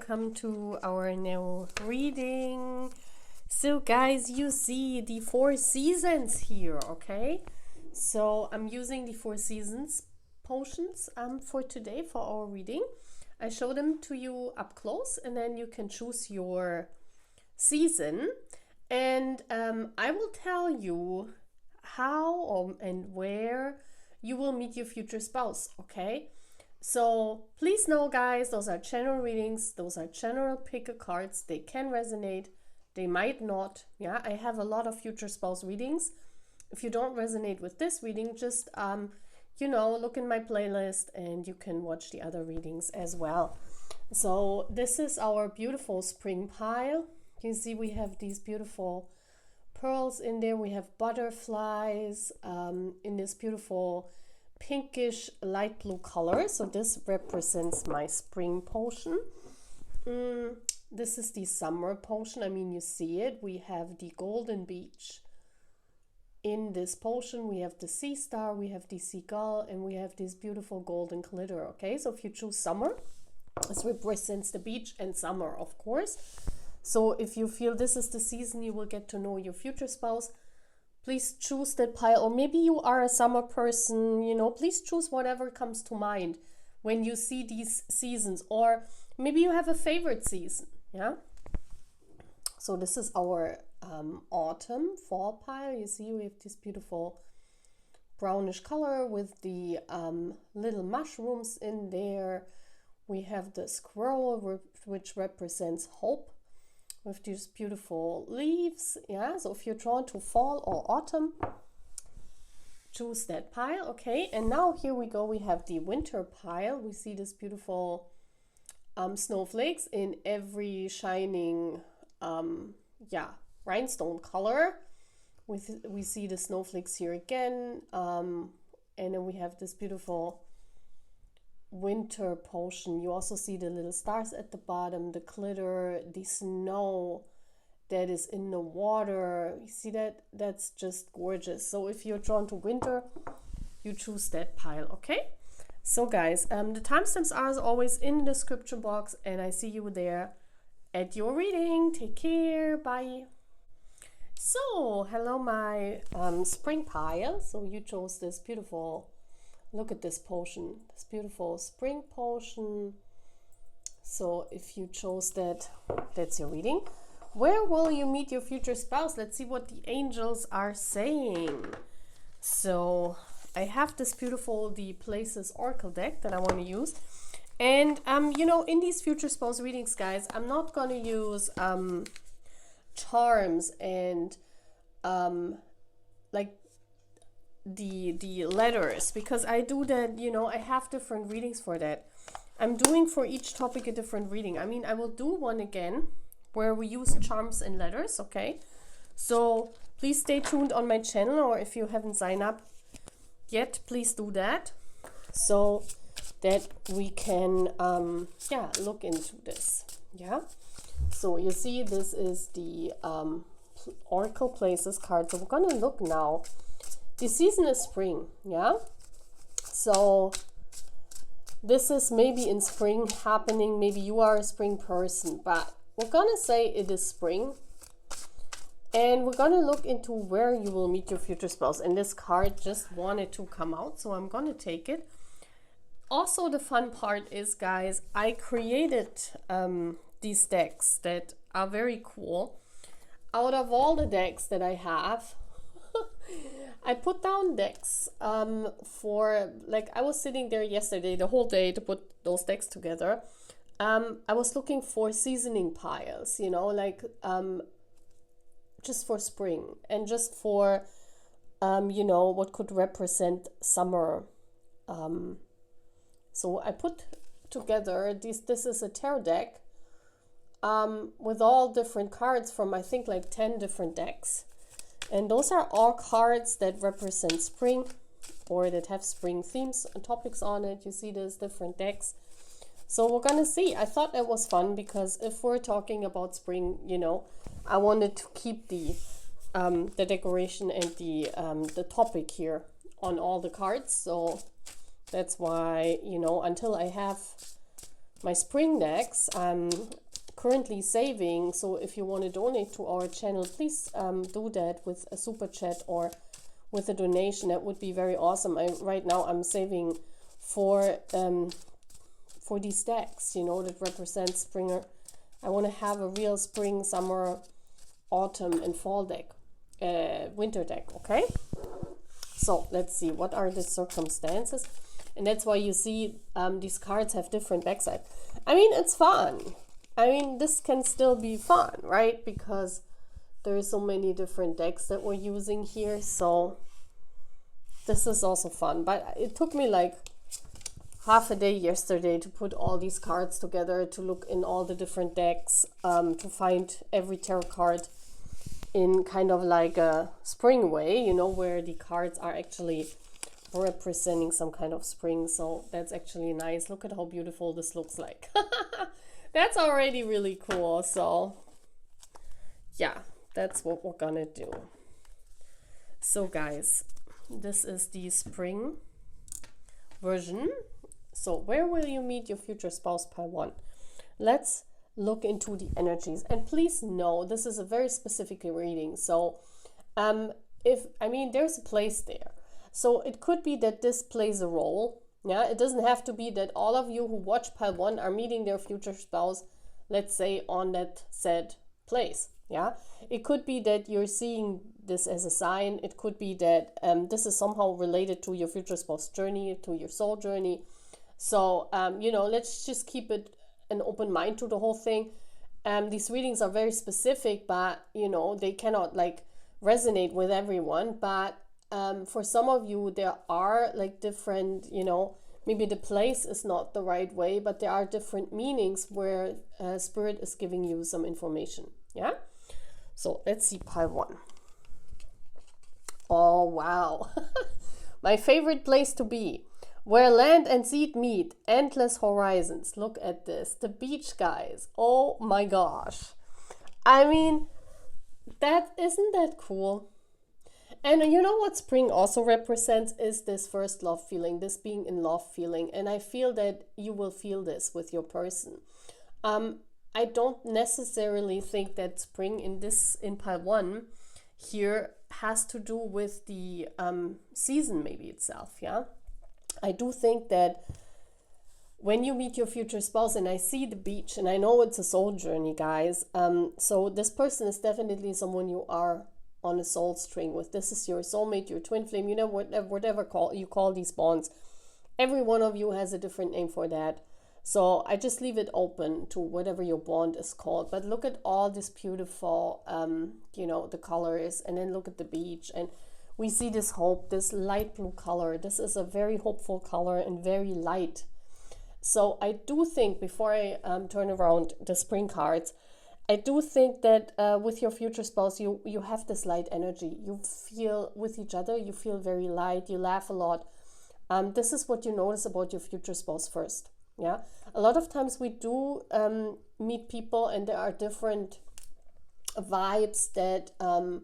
welcome to our new reading. So guys, you see the 4 seasons here, okay? So I'm using the 4 seasons potions for today for our reading. I show them to you up close and then you can choose your season, and I will tell you how and where you will meet your future spouse, okay? So please know guys, those are general readings, those are general pick a cards. They can resonate, they might not. Yeah, I have a lot of future spouse readings. If you don't resonate with this reading, just look in my playlist and you can watch the other readings as well. So this is our beautiful spring pile. You see we have these beautiful pearls in there. We have butterflies in this beautiful pinkish light blue color. So this represents my spring potion. This is the summer potion. I mean, you see it. We have the golden beach in this potion. We have the sea star, we have the seagull, and we have this beautiful golden glitter. Okay, so if you choose summer, this represents the beach and summer, of course. So if you feel this is the season you will get to know your future spouse, please choose that pile. Or maybe you are a summer person, please choose whatever comes to mind when you see these seasons. Or maybe you have a favorite season, yeah? So this is our autumn fall pile. You see we have this beautiful brownish color with the little mushrooms in there. We have the squirrel, which represents hope, with these beautiful leaves. Yeah, so if you're drawn to fall or autumn, choose that pile. Okay, and now here we go. We have the winter pile. We see this beautiful snowflakes in every shining rhinestone color. We see the snowflakes here again, and then we have this beautiful winter potion. You also see the little stars at the bottom, the glitter, the snow that is in the water. You see that? That's just gorgeous. So if you're drawn to winter, you choose that pile. Okay, so guys, the timestamps are as always in the description box, and I see you there at your reading. Take care, bye. So hello my spring pile. So you chose this beautiful, look at this potion, this beautiful spring potion. So if you chose that, that's your reading. Where will you meet your future spouse? Let's see what the angels are saying. So I have this beautiful the Places Oracle deck that I want to use. And in these future spouse readings, guys, I'm not going to use charms and like the letters, because I do that, I have different readings for that. I'm doing for each topic a different reading. I mean, I will do one again where we use charms and letters, okay? So please stay tuned on my channel, or if you haven't signed up yet, please do that so that we can look into this. Yeah, so you see this is the Oracle Places card. So we're gonna look now. The season is spring, yeah? So this is maybe in spring happening. Maybe you are a spring person, but we're gonna say it is spring. And we're gonna look into where you will meet your future spouse. And this card just wanted to come out, so I'm gonna take it. Also, the fun part is, guys, I created these decks that are very cool. Out of all the decks that I have, I put down decks for, like, I was sitting there yesterday the whole day to put those decks together. I was looking for seasoning piles, just for spring and just for, what could represent summer. So I put together this is a tarot deck with all different cards from, I think, like 10 different decks. And those are all cards that represent spring or that have spring themes and topics on it. You see there's different decks. So we're gonna see. I thought that was fun because if we're talking about spring, I wanted to keep the decoration and the topic here on all the cards. So that's why, until I have my spring decks. I'm currently saving, so if you want to donate to our channel, please do that with a super chat or with a donation. That would be very awesome. Right now I'm saving for these decks, you know, that represent spring. I want to have a real spring, summer, autumn and fall deck, winter deck. Okay, so let's see what are the circumstances. And that's why you see these cards have different backside. I mean, it's fun. I mean, this can still be fun, right? Because there's so many different decks that we're using here. So this is also fun. But it took me like half a day yesterday to put all these cards together, to look in all the different decks, to find every tarot card in kind of like a spring way, you know, where the cards are actually representing some kind of spring. So that's actually nice. Look at how beautiful this looks like. That's already really cool. So yeah, that's what we're gonna do. So guys, this is the spring version. So where will you meet your future spouse, pile 1? Let's look into the energies. And please know, this is a very specific reading. So there's a place there. So it could be that this plays a role. Yeah, it doesn't have to be that all of you who watch pile 1 are meeting their future spouse, let's say, on that said place. Yeah, it could be that you're seeing this as a sign. It could be that this is somehow related to your future spouse journey, to your soul journey. So, let's just keep it an open mind to the whole thing. These readings are very specific, but, they cannot like resonate with everyone. But for some of you, there are like different, maybe the place is not the right way, but there are different meanings where Spirit is giving you some information. Yeah. So let's see pile 1. Oh, wow. My favorite place to be. Where land and sea meet, endless horizons. Look at this. The beach, guys. Oh my gosh. I mean, isn't that cool? And you know what spring also represents is this first love feeling, this being in love feeling. And I feel that you will feel this with your person. I don't necessarily think that spring in pile 1 here has to do with the season maybe itself, yeah? I do think that when you meet your future spouse, and I see the beach, and I know it's a soul journey, guys, so this person is definitely someone you are on a soul string with. This is your soulmate, your twin flame, whatever you call these bonds. Every one of you has a different name for that. So I just leave it open to whatever your bond is called. But look at all this beautiful, the colors, and then look at the beach. And we see this hope, this light blue color. This is a very hopeful color and very light. So I do think, before I turn around the spring cards, I do think that with your future spouse, you have this light energy. You feel with each other, you feel very light, you laugh a lot. This is what you notice about your future spouse first. Yeah, a lot of times we do meet people, and there are different vibes that, how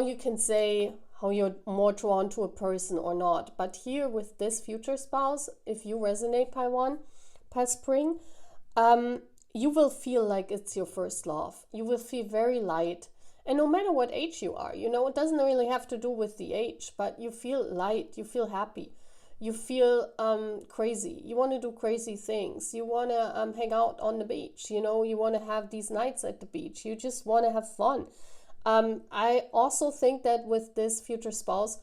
you can say how you're more drawn to a person or not. But here with this future spouse, if you resonate pile 1, pile spring, you will feel like it's your first love. You will feel very light. And no matter what age you are, it doesn't really have to do with the age, but you feel light, you feel happy. You feel crazy. You want to do crazy things. You want to hang out on the beach. You want to have these nights at the beach. You just want to have fun. I also think that with this future spouse,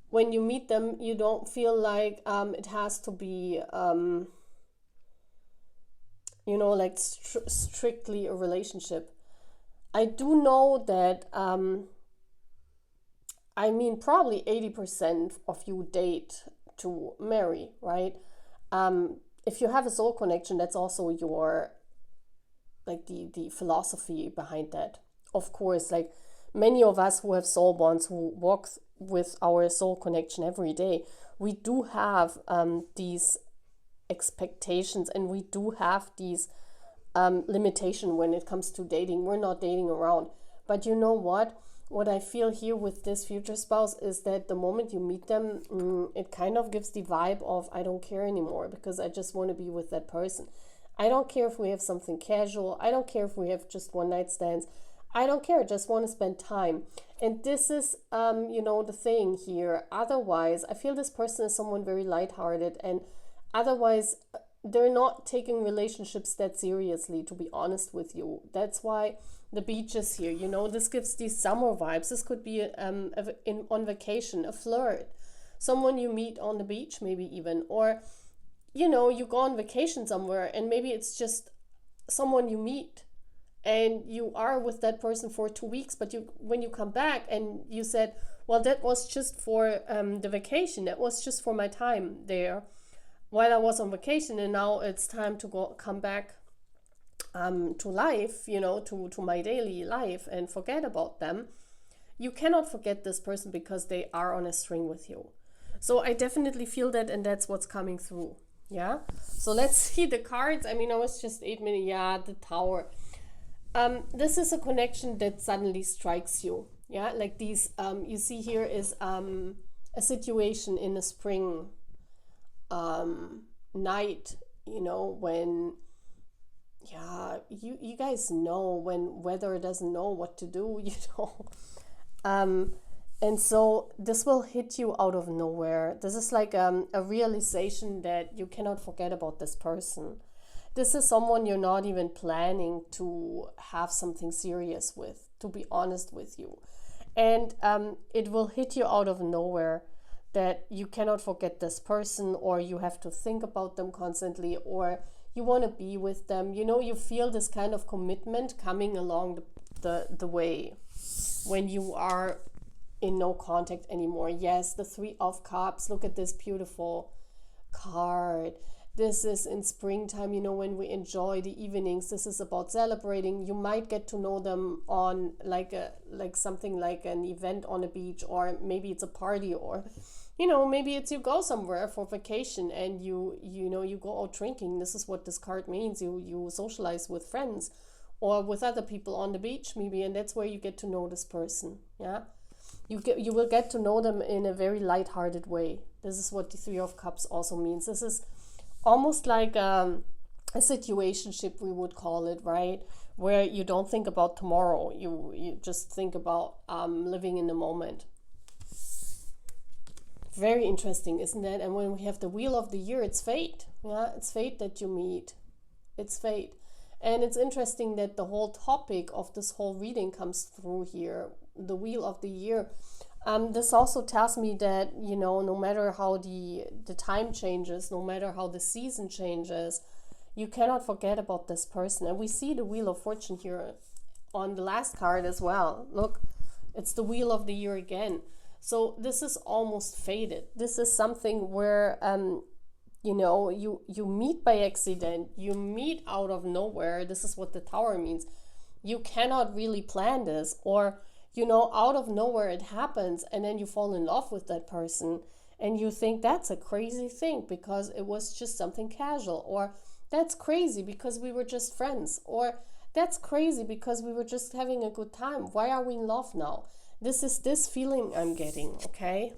when you meet them, you don't feel like it has to be, strictly a relationship. I do know that, probably 80% of you date to marry, right? If you have a soul connection, that's also your, like the philosophy behind that. Of course, like many of us who have soul bonds, who walk with our soul connection every day, we do have these expectations, and we do have these limitation when it comes to dating. We're not dating around. But you know what? what I feel here with this future spouse is that the moment you meet them, it kind of gives the vibe of I don't care anymore because I just want to be with that person. I don't care if we have something casual. I don't care if we have just one night stands. I don't care. I just want to spend time. And this is, the thing here. Otherwise, I feel this person is someone very lighthearted, and otherwise, they're not taking relationships that seriously, to be honest with you. That's why the beach is here. This gives these summer vibes. This could be on vacation, a flirt, someone you meet on the beach, maybe even, or you go on vacation somewhere and maybe it's just someone you meet and you are with that person for 2 weeks, but when you come back and you said, well, that was just for the vacation, that was just for my time there while I was on vacation, and now it's time to come back to life, to my daily life, and forget about them. You cannot forget this person because they are on a string with you. So I definitely feel that, and that's what's coming through. Yeah. So let's see the cards. I was just 8 minutes. Yeah, the Tower. This is a connection that suddenly strikes you. Yeah, like these. You see here is a situation in the spring night. When. Yeah, you guys know when weather doesn't know what to do. And so this will hit you out of nowhere. This is like a realization that you cannot forget about this person. This is someone you're not even planning to have something serious with, to be honest with you. And it will hit you out of nowhere that you cannot forget this person, or you have to think about them constantly, or you want to be with them. You feel this kind of commitment coming along the way when you are in no contact anymore. Yes, the 3 of Cups. Look at this beautiful card. This is in springtime, when we enjoy the evenings. This is about celebrating. You might get to know them on like something like an event on a beach, or maybe it's a party, or maybe it's you go somewhere for vacation and you go out drinking. This is what this card means. You socialize with friends or with other people on the beach maybe, and that's where you get to know this person. Yeah. You will get to know them in a very light-hearted way. This is what the 3 of Cups also means. This is almost like a situationship, we would call it, right? Where you don't think about tomorrow. You just think about living in the moment. Very interesting, isn't it? And when we have the Wheel of the Year, it's fate. Yeah, it's fate that you meet. It's fate. And it's interesting that the whole topic of this whole reading comes through here, the Wheel of the Year. This also tells me that, no matter how the time changes, no matter how the season changes, you cannot forget about this person. And we see the Wheel of Fortune here on the last card as well. Look, it's the Wheel of the Year again. So this is almost fated. This is something where you meet by accident, you meet out of nowhere. This is what the Tower means. You cannot really plan this, or out of nowhere it happens, and then you fall in love with that person and you think that's a crazy thing because it was just something casual, or that's crazy because we were just friends, or that's crazy because we were just having a good time. Why are we in love now? This is this feeling I'm getting, okay?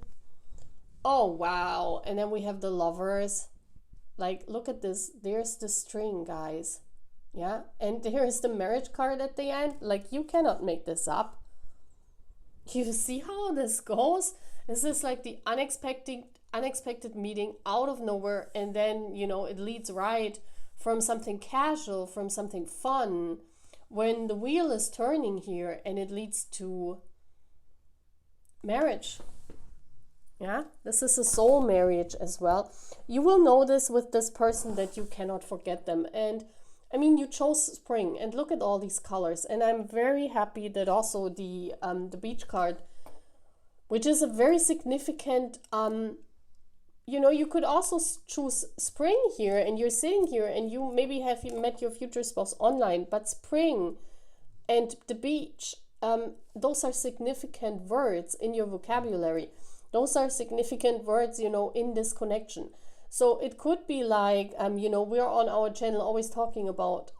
Oh, wow. And then we have the Lovers. Like, look at this. There's the string, guys. Yeah. And there is the Marriage card at the end. Like, you cannot make this up. You see how this goes? This is like the unexpected meeting out of nowhere. And then, it leads right from something casual, from something fun. When the wheel is turning here, and it leads to marriage. Yeah, this is a soul marriage as well. You will notice with this person that you cannot forget them. And you chose spring, and look at all these colors. And I'm very happy that also the beach card, which is a very significant, you could also choose spring here, and you're sitting here and you maybe have met your future spouse online, but spring and the beach, those are significant words in your vocabulary. Those are significant words, in this connection. So it could be like, we're on our channel always talking about,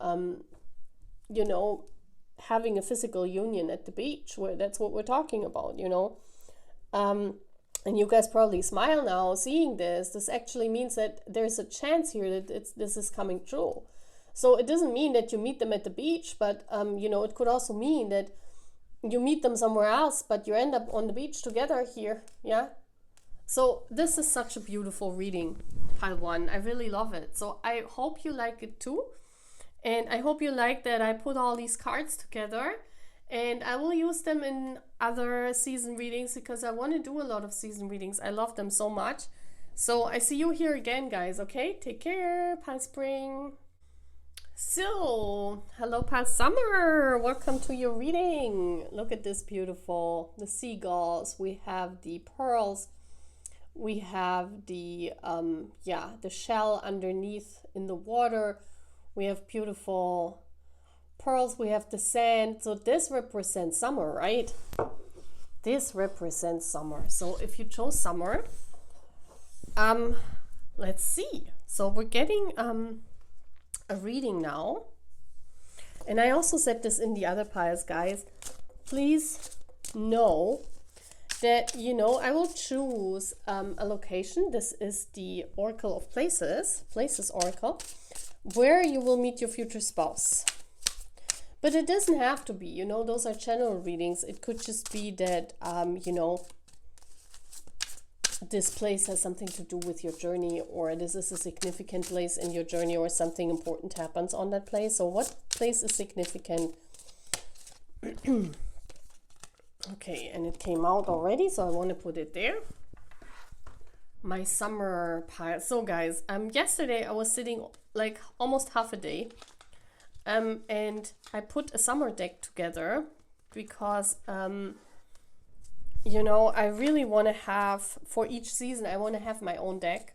having a physical union at the beach, where that's what we're talking about, you know. And you guys probably smile now seeing this. This actually means that there's a chance here that this is coming true. So it doesn't mean that you meet them at the beach, but you know, it could also mean that you meet them somewhere else, but you end up on the beach together here. Yeah. So this is such a beautiful reading, pile 1. I really love it. So I hope you like it too. And I hope you like that I put all these cards together. And I will use them in other season readings because I want to do a lot of season readings. I love them so much. So I see you here again, guys. Okay, take care. Pile Spring. So, hello, Pile Summer. Welcome to your reading. Look at this beautiful. The seagulls. We have the pearls. We have the the shell underneath in the water. We have beautiful pearls, we have the sand. So this represents summer, right? This represents summer. So if you chose summer, let's see. So we're getting a reading now. And I also said this in the other piles, guys. Please know that, you know, I will choose a location. This is the Oracle of Places Oracle, where you will meet your future spouse. But it doesn't have to be, you know, those are general readings. It could just be that, you know, this place has something to do with your journey, or this is a significant place in your journey, or something important happens on that place. So what place is significant? Okay, and it came out already, so I want to put it there. My summer pile. So guys, yesterday I was sitting like almost half a day. And I put a summer deck together because, you know, I really want to have, for each season, I want to have my own deck.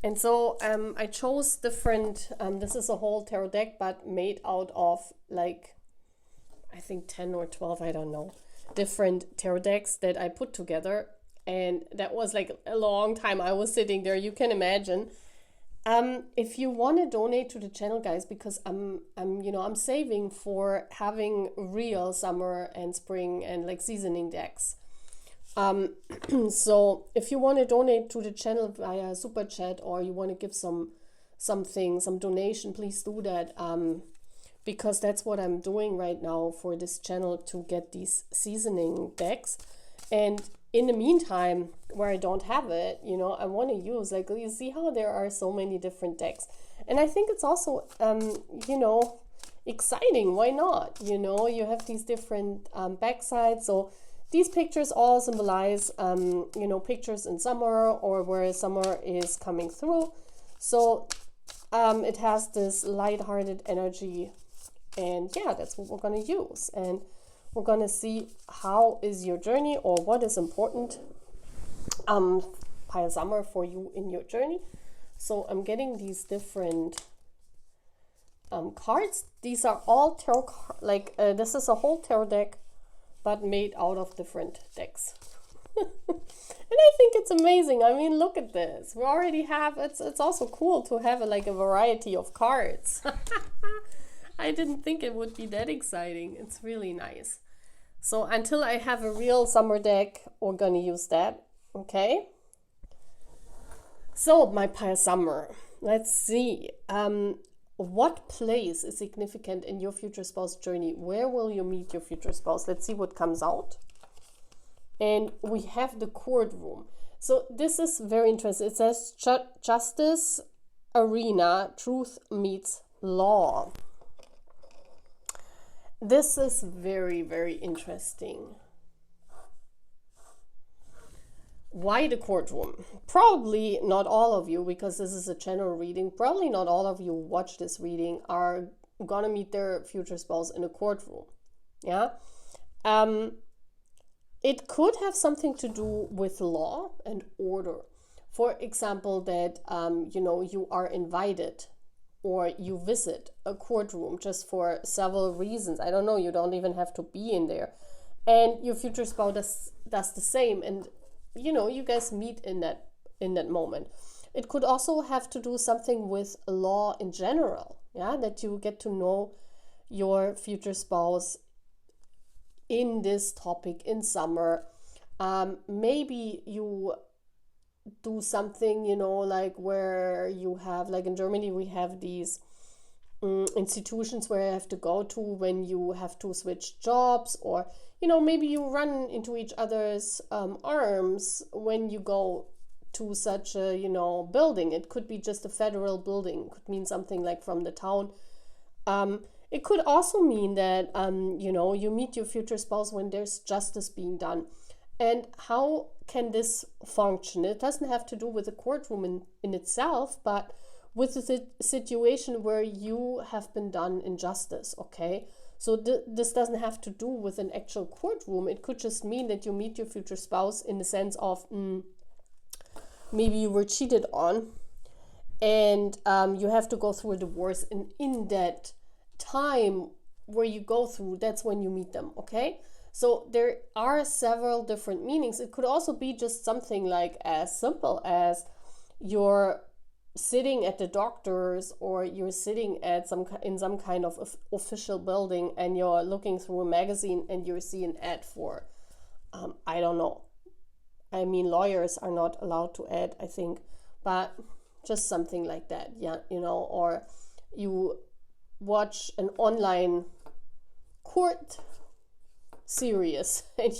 And so I chose different, this is a whole tarot deck, but made out of like, I think 10 or 12, I don't know, different tarot decks that I put together. And that was like a long time I was sitting there, you can imagine. If you want to donate to the channel, guys, because I'm saving for having real summer and spring and like seasoning decks. So if you want to donate to the channel via super chat, or you want to give some donation, please do that. Because that's what I'm doing right now for this channel, to get these seasoning decks. And in the meantime, where I don't have it, you know, I want to use, like, you see how there are so many different decks. And I think it's also, you know, exciting. Why not? You know, you have these different backsides. So these pictures all symbolize, you know, pictures in summer, or where summer is coming through. So it has this light-hearted energy. And yeah, that's what we're going to use. And we're going to see how is your journey, or what is important, pile summer, for you in your journey. So I'm getting these different cards. These are all tarot, this is a whole tarot deck, but made out of different decks. And I think it's amazing. I mean, look at this. We already have, it's also cool to have like a variety of cards. I didn't think it would be that exciting. It's really nice. So until I have a real summer deck, we're going to use that. Okay. So my pile summer. Let's see. What place is significant in your future spouse journey? Where will you meet your future spouse? Let's see what comes out. And we have the courtroom. So this is very interesting. It says justice arena, truth meets law. This is very, very interesting. Why the courtroom? Probably not all of you, because this is a general reading, probably not all of you who watch this reading are gonna meet their future spouse in a courtroom. Yeah. It could have something to do with law and order. For example, that you know, you are invited, or you visit a courtroom just for several reasons. I don't know, you don't even have to be in there. And your future spouse does the same, and you know, you guys meet in that moment. It could also have to do something with law in general, yeah, that you get to know your future spouse in this topic in summer. Maybe you do something, like where you have, like in Germany, we have these institutions where you have to go to when you have to switch jobs, or maybe you run into each other's arms when you go to such a building. It could be just a federal building, could mean something like from the town. It could also mean that you meet your future spouse when there's justice being done. And how can this function? It doesn't have to do with the courtroom in itself, but with the situation where you have been done injustice, okay? So this doesn't have to do with an actual courtroom. It could just mean that you meet your future spouse in the sense of maybe you were cheated on, and you have to go through a divorce. And in that time where you go through, that's when you meet them, okay? So there are several different meanings. It could also be just something like as simple as you're sitting at the doctor's, or you're sitting at in some kind of official building, and you're looking through a magazine and you see an ad for I don't know, I mean, lawyers are not allowed to ad, I think, but just something like that, yeah, or you watch an online court series, and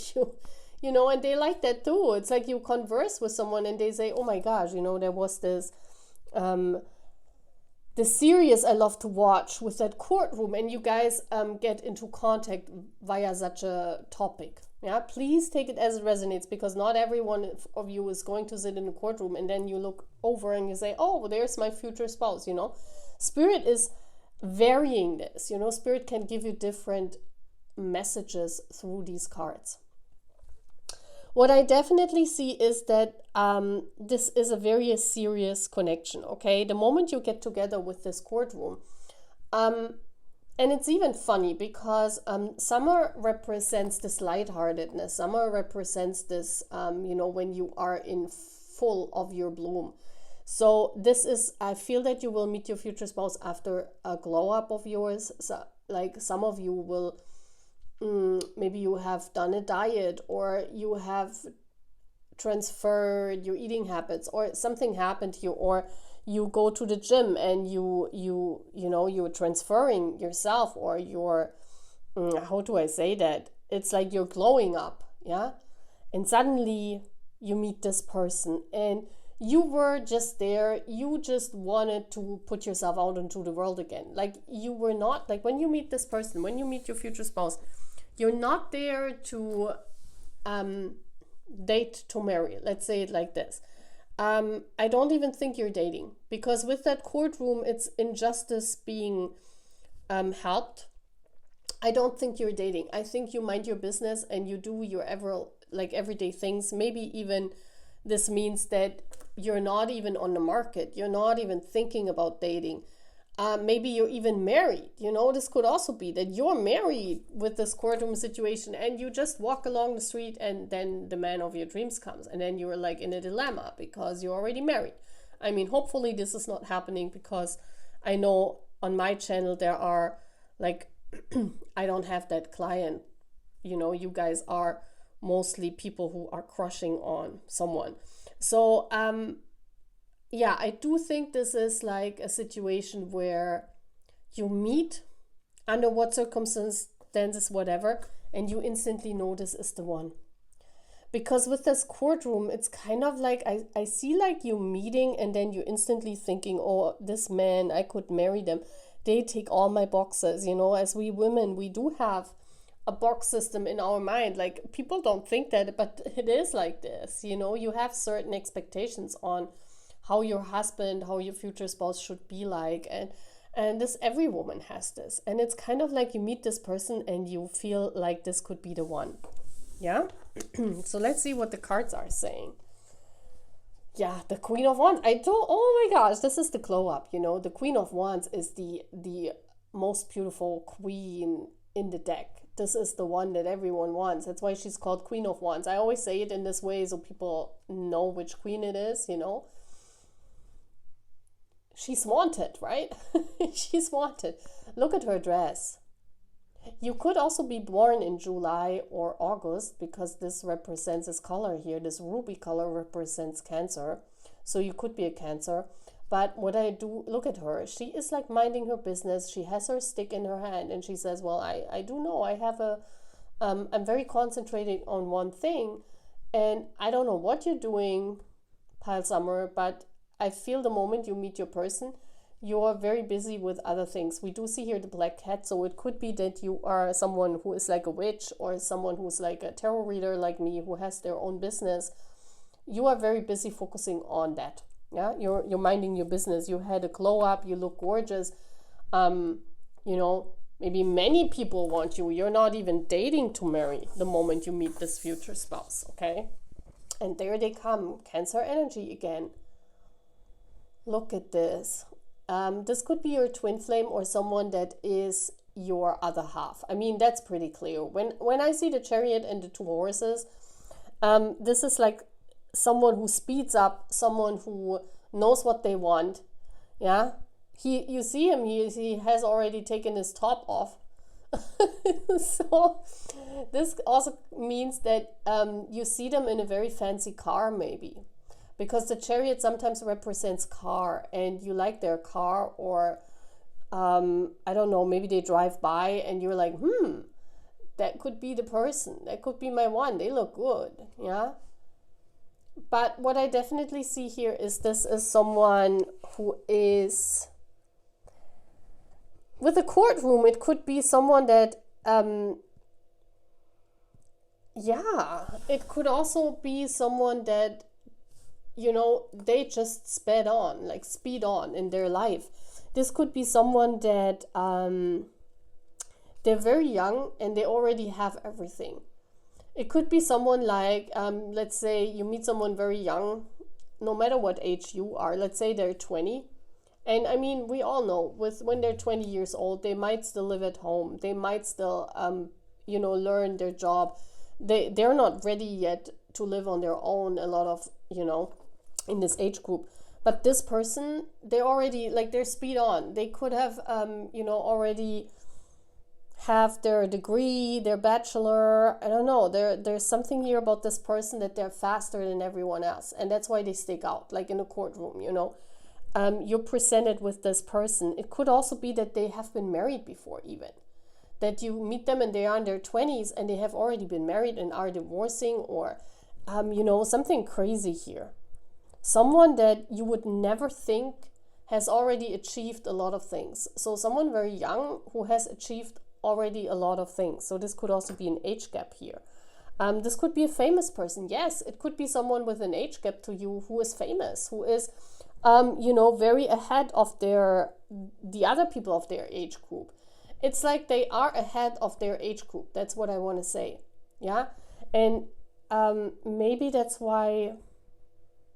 and they like that too. It's like you converse with someone and they say, oh my gosh, there was this the series I love to watch with that courtroom, and you guys get into contact via such a topic. Yeah, please take it as it resonates, because not every one of you is going to sit in a courtroom and then you look over and you say, oh, well, there's my future spouse. Spirit is varying this. Spirit can give you different messages through these cards. What I definitely see is that this is a very serious connection, okay? The moment you get together with this courtroom, and it's even funny because summer represents this lightheartedness. Summer represents this, when you are in full of your bloom. So this is, I feel that you will meet your future spouse after a glow up of yours. So, like some of you will, maybe you have done a diet, or you have transferred your eating habits, or something happened to you, or you go to the gym and you're transferring yourself, or you're how do I say that? It's like you're glowing up, yeah? And suddenly you meet this person, and you were just there, you just wanted to put yourself out into the world again. Like you were not, like when you meet this person, when you meet your future spouse, you're not there to date to marry. Let's say it like this. I don't even think you're dating, because with that courtroom, it's injustice being helped. I don't think you're dating. I think you mind your business and you do your everyday things. Maybe even this means that you're not even on the market. You're not even thinking about dating. Maybe you're even married. This could also be that you're married with this courtroom situation, and you just walk along the street and then the man of your dreams comes, and then you're like in a dilemma because you're already married. I mean, hopefully this is not happening, because I know on my channel there are like, I don't have that client. You guys are mostly people who are crushing on someone. So, yeah, I do think this is like a situation where you meet under what circumstances, whatever, and you instantly know this is the one. Because with this courtroom, it's kind of like, I see like you meeting and then you instantly thinking, oh, this man, I could marry them. They take all my boxes. As we women, we do have a box system in our mind. Like people don't think that, but it is like this. You have certain expectations on how your husband, how your future spouse should be like, and this, every woman has this, and it's kind of like you meet this person and you feel like this could be the one. Yeah. So let's see what the cards are saying. Yeah, the Queen of Wands. Oh my gosh, this is the glow up. The Queen of Wands is the most beautiful queen in the deck. This is the one that everyone wants. That's why she's called Queen of Wands. I always say it in this way so people know which queen it is. She's wanted, right? She's wanted. Look at her dress. You could also be born in July or August, because this represents this color here. This ruby color represents Cancer. So you could be a Cancer. But what I do, look at her. She is like minding her business. She has her stick in her hand and she says, well, I do know I have I'm very concentrated on one thing. And I don't know what you're doing, Pile Summer, but I feel the moment you meet your person, you're very busy with other things. We do see here the black cat, so it could be that you are someone who is like a witch, or someone who's like a tarot reader like me, who has their own business. You are very busy focusing on that. Yeah, you're minding your business. You had a glow up, you look gorgeous. Maybe many people want you. You're not even dating to marry the moment you meet this future spouse, okay? And there they come, Cancer energy again. Look at this. This could be your twin flame or someone that is your other half. I mean, that's pretty clear. When I see the Chariot and the two horses, this is like someone who speeds up, someone who knows what they want. Yeah, you see him. He has already taken his top off. So this also means that you see them in a very fancy car, maybe. Because the Chariot sometimes represents car, and you like their car, or I don't know, maybe they drive by and you're like, that could be the person. That could be my one. They look good, yeah? But what I definitely see here is this is someone who is... With a courtroom, it could be someone that... it could also be someone that... they just speed on in their life. This could be someone that they're very young and they already have everything. It could be someone like, let's say you meet someone very young, no matter what age you are. Let's say they're 20. And I mean, we all know when they're 20 years old, they might still live at home. They might still, learn their job. They're not ready yet to live on their own. A lot of, in this age group. But this person, they already, they're speed on. They could have, already have their degree, their bachelor. I don't know. There's something here about this person that they're faster than everyone else. And that's why they stick out, like in a courtroom, You're presented with this person. It could also be that they have been married before even. That you meet them and they are in their 20s and they have already been married and are divorcing, or, something crazy here. Someone that you would never think has already achieved a lot of things. So someone very young who has achieved already a lot of things. So this could also be an age gap here. This could be a famous person. Yes, it could be someone with an age gap to you who is famous, who is, very ahead of the other people of their age group. It's like they are ahead of their age group. That's what I want to say. Yeah. And maybe that's why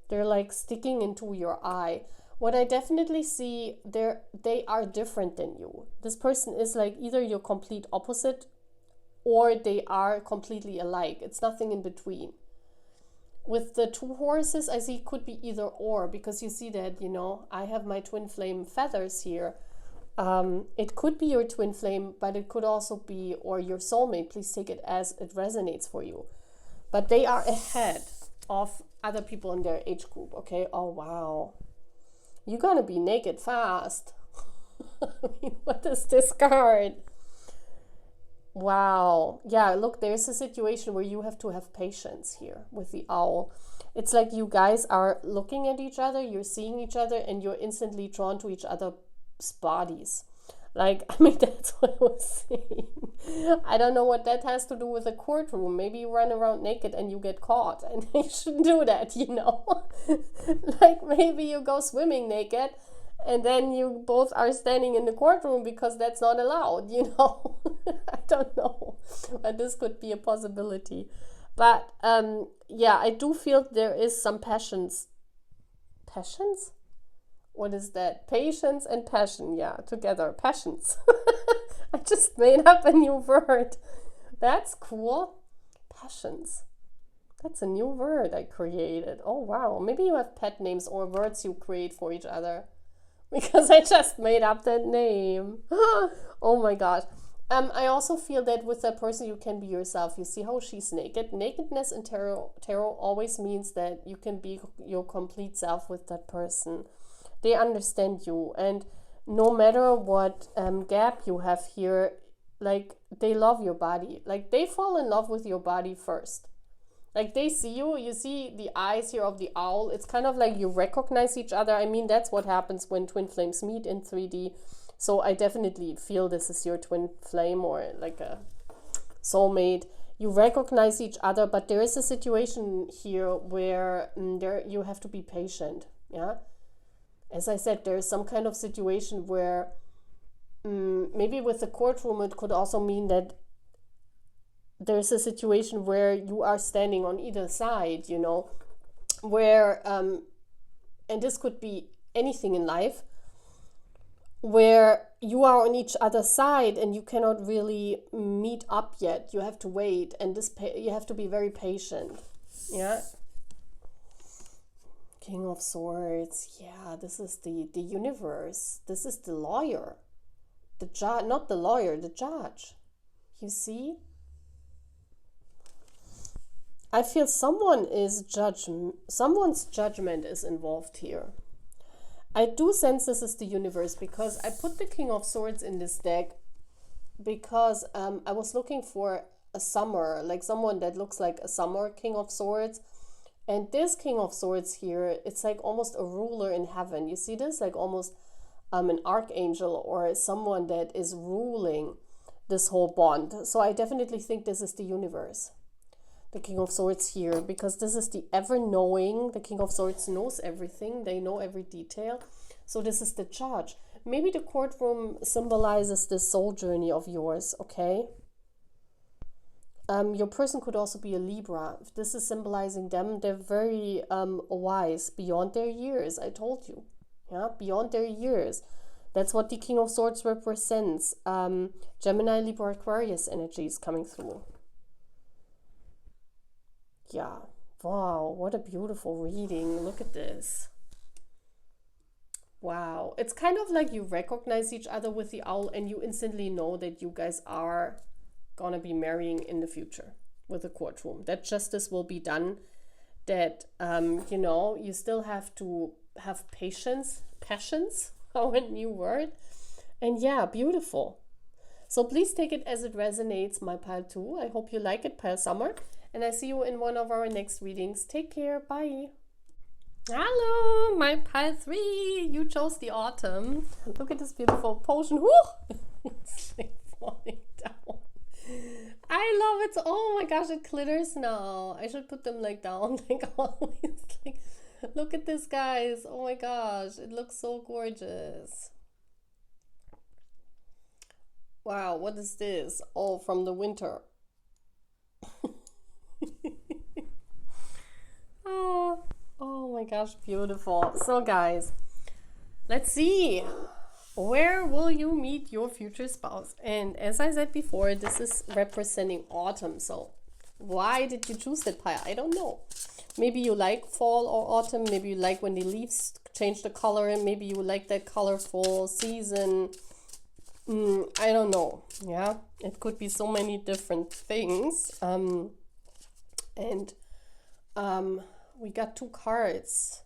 they're like sticking into your eye. What I definitely see, they are different than you. This person is like either your complete opposite or they are completely alike. It's nothing in between. With the two horses, I see could be either or, because you see that, I have my twin flame feathers here. It could be your twin flame, but it could also be, or your soulmate. Please take it as it resonates for you. But they are ahead of other people in their age group, okay? Oh, wow. You're gonna be naked fast. I mean, what is this card? Wow. Yeah, look, there's a situation where you have to have patience here with the owl. It's like you guys are looking at each other, you're seeing each other, and you're instantly drawn to each other's bodies. That's what I was saying. I don't know what that has to do with a courtroom. Maybe you run around naked and you get caught, and you shouldn't do that, Maybe you go swimming naked and then you both are standing in the courtroom because that's not allowed, I don't know. But this could be a possibility. But I do feel there is some passions. Passions? What is that? Patience and passion. Yeah, together. Passions. I just made up a new word. That's cool. Passions. That's a new word I created. Oh, wow. Maybe you have pet names or words you create for each other. Because I just made up that name. Oh my gosh. I also feel that with that person you can be yourself. You see how she's naked. Nakedness in tarot always means that you can be your complete self with that person. They understand you, and no matter what gap you have here, like they love your body. Like they fall in love with your body first. Like they see you, you see the eyes here of the owl. It's kind of like you recognize each other. I mean, that's what happens when twin flames meet in 3D. So I definitely feel this is your twin flame or like a soulmate. You recognize each other, but there is a situation here where there you have to be patient. Yeah. As I said, there is some kind of situation where maybe with the courtroom, it could also mean that there's a situation where you are standing on either side, you know, where, and this could be anything in life, where you are on each other's side and you cannot really meet up yet. You have to wait, and you have to be very patient. Yeah. King of Swords. Yeah, this is the universe. This is the lawyer. The judge, not the lawyer, the judge. You see? I feel someone's judgment is involved here. I do sense this is the universe because I put the King of Swords in this deck because I was looking for a summer, like someone that looks like a summer King of Swords. And this King of Swords here, it's like almost a ruler in heaven. You see this? Like almost an archangel or someone that is ruling this whole bond. So I definitely think this is the universe. The King of Swords here, because this is the ever-knowing. The King of Swords knows everything. They know every detail. So this is the judge. Maybe the courtroom symbolizes this soul journey of yours, okay? Your person could also be a Libra. If this is symbolizing them, they're very wise, beyond their years, I told you. Yeah, beyond their years. That's what the King of Swords represents. Gemini, Libra, Aquarius energy is coming through. Yeah, wow, what a beautiful reading. Look at this. Wow, it's kind of like you recognize each other with the owl and you instantly know that you guys are gonna be marrying in the future with the courtroom. That justice will be done. That, you know, you still have to have patience, oh, a new word. And yeah, beautiful. So please take it as it resonates, my pile 2. I hope you like it, pile Summer. And I see you in one of our next readings. Take care. Bye. Hello, my pile 3. You chose the autumn. Look at this beautiful potion. Woo! It's like falling down. I love it. Oh my gosh, it glitters now. I should put them like down like always. Like, look at this, guys. Oh my gosh, it looks so gorgeous. Wow, what is this? Oh, from the winter. Oh my gosh, beautiful. So guys, let's see. Where will you meet your future spouse? And as I said before, this is representing autumn. So why did you choose that pile? I don't know. Maybe you like fall or autumn. Maybe you like when the leaves change the color. Maybe you like that colorful season. I don't know. Yeah, it could be so many different things. We got 2 cards.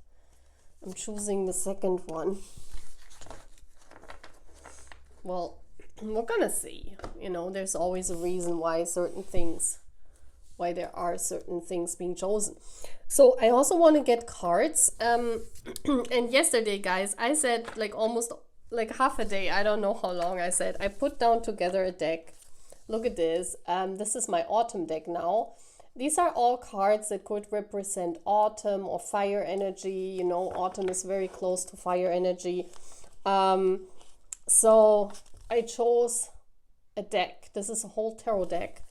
I'm choosing the second one. Well, we're gonna see. You know, there's always a reason why there are certain things being chosen. So I also want to get cards. And yesterday, guys, I said like almost like half a day, I don't know how long I said, I put down together a deck. Look at this. This is my autumn deck now. These are all cards that could represent autumn or fire energy. You know, autumn is very close to fire energy. So I chose a deck. This is a whole tarot deck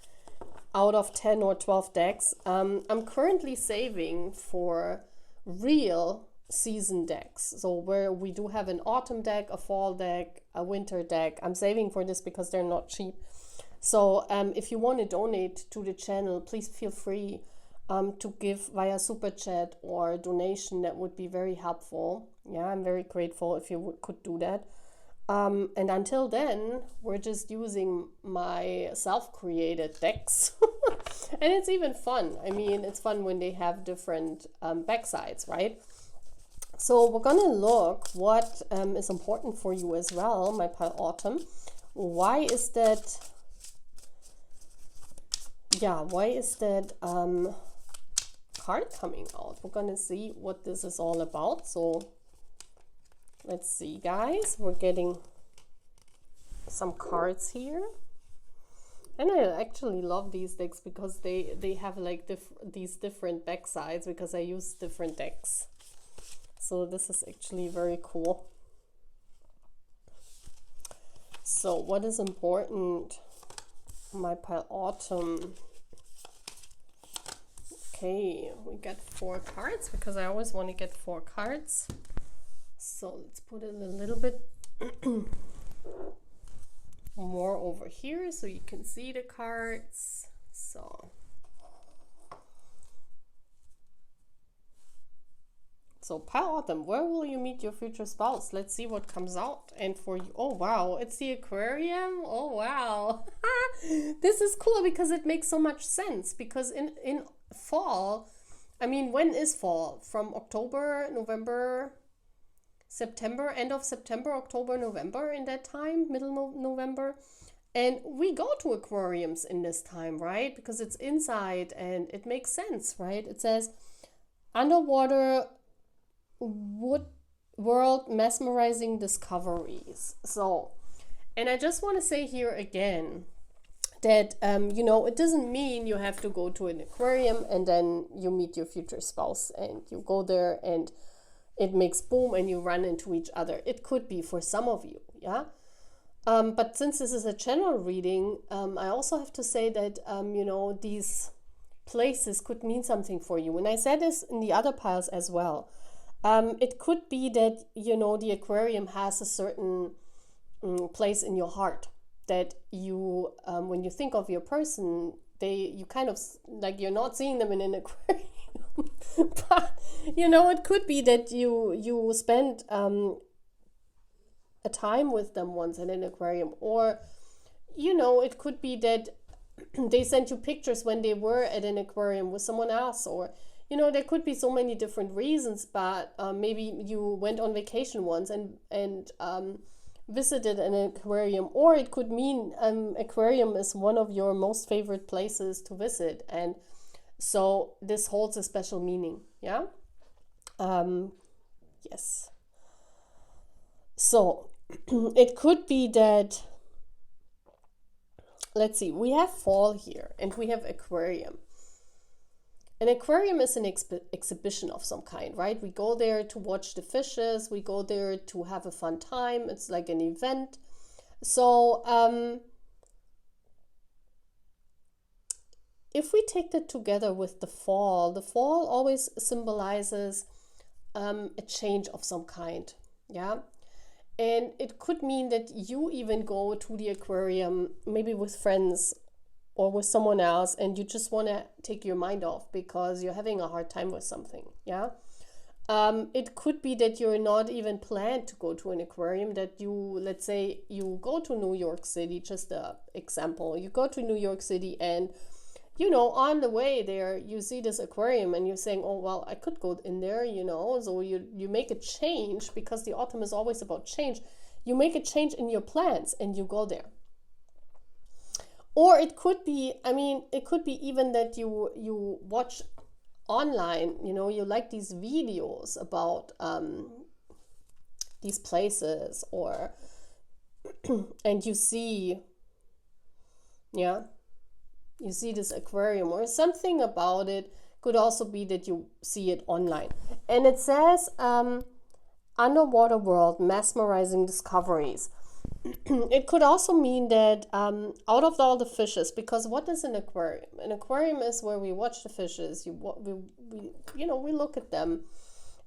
out of 10 or 12 decks. I'm currently saving for real season decks. So where we do have an autumn deck, a fall deck, a winter deck. I'm saving for this because they're not cheap. So if you want to donate to the channel, please feel free to give via super chat or donation. That would be very helpful. Yeah, I'm very grateful if you could do that. And until then, we're just using my self-created decks. And it's even fun. I mean, it's fun when they have different backsides, right? So we're gonna look what is important for you as well, my pile autumn. Why is that? Yeah, why is that card coming out? We're gonna see what this is all about. So let's see, guys. We're getting some cards here. And I actually love these decks because they have like these different back sides because I use different decks. So this is actually very cool. So what is important, my pile autumn? Okay, we got 4 cards because I always want to get 4 cards. So let's put it a little bit more over here so you can see the cards. So pile autumn, where will you meet your future spouse? Let's see what comes out. And for you, oh wow, it's the aquarium. Oh wow. This is cool because it makes so much sense, because in fall, I mean, when is fall? From October, November, September, end of September, October, November, in that time, middle November. And we go to aquariums in this time, right? Because it's inside and it makes sense, right? It says underwater wood world mesmerizing discoveries. So, and I just want to say here again that, you know, it doesn't mean you have to go to an aquarium and then you meet your future spouse and you go there and it makes boom and you run into each other. It could be for some of you, yeah? But since this is a general reading, I also have to say that, you know, these places could mean something for you. And I said this in the other piles as well. It could be that, you know, the aquarium has a certain place in your heart that you, when you think of your person, you kind of, like, you're not seeing them in an aquarium. But, you know, it could be that you spend a time with them once in an aquarium, or, you know, it could be that they sent you pictures when they were at an aquarium with someone else, or, you know, there could be so many different reasons, but maybe you went on vacation once and visited an aquarium, or it could mean aquarium is one of your most favorite places to visit, and so this holds a special meaning, yeah? Yes. So it could be that, let's see, we have fall here and we have aquarium. An aquarium is an exhibition of some kind, right? We go there to watch the fishes, we go there to have a fun time, it's like an event. So if we take that together with the fall always symbolizes a change of some kind, yeah? And it could mean that you even go to the aquarium, maybe with friends or with someone else, and you just want to take your mind off because you're having a hard time with something, yeah? It could be that you're not even planned to go to an aquarium, that you, let's say you go to New York City, just an example, you go to New York City and, you know, on the way there, you see this aquarium and you're saying, oh, well, I could go in there, you know, so you make a change, because the autumn is always about change. You make a change in your plans and you go there. Or it could be, I mean, it could be even that you watch online, you know, you like these videos about these places, or, and you see, yeah, you see this aquarium or something about it. Could also be that you see it online. And it says, underwater world, mesmerizing discoveries. It could also mean that out of all the fishes, because what is an aquarium? An aquarium is where we watch the fishes, we look at them.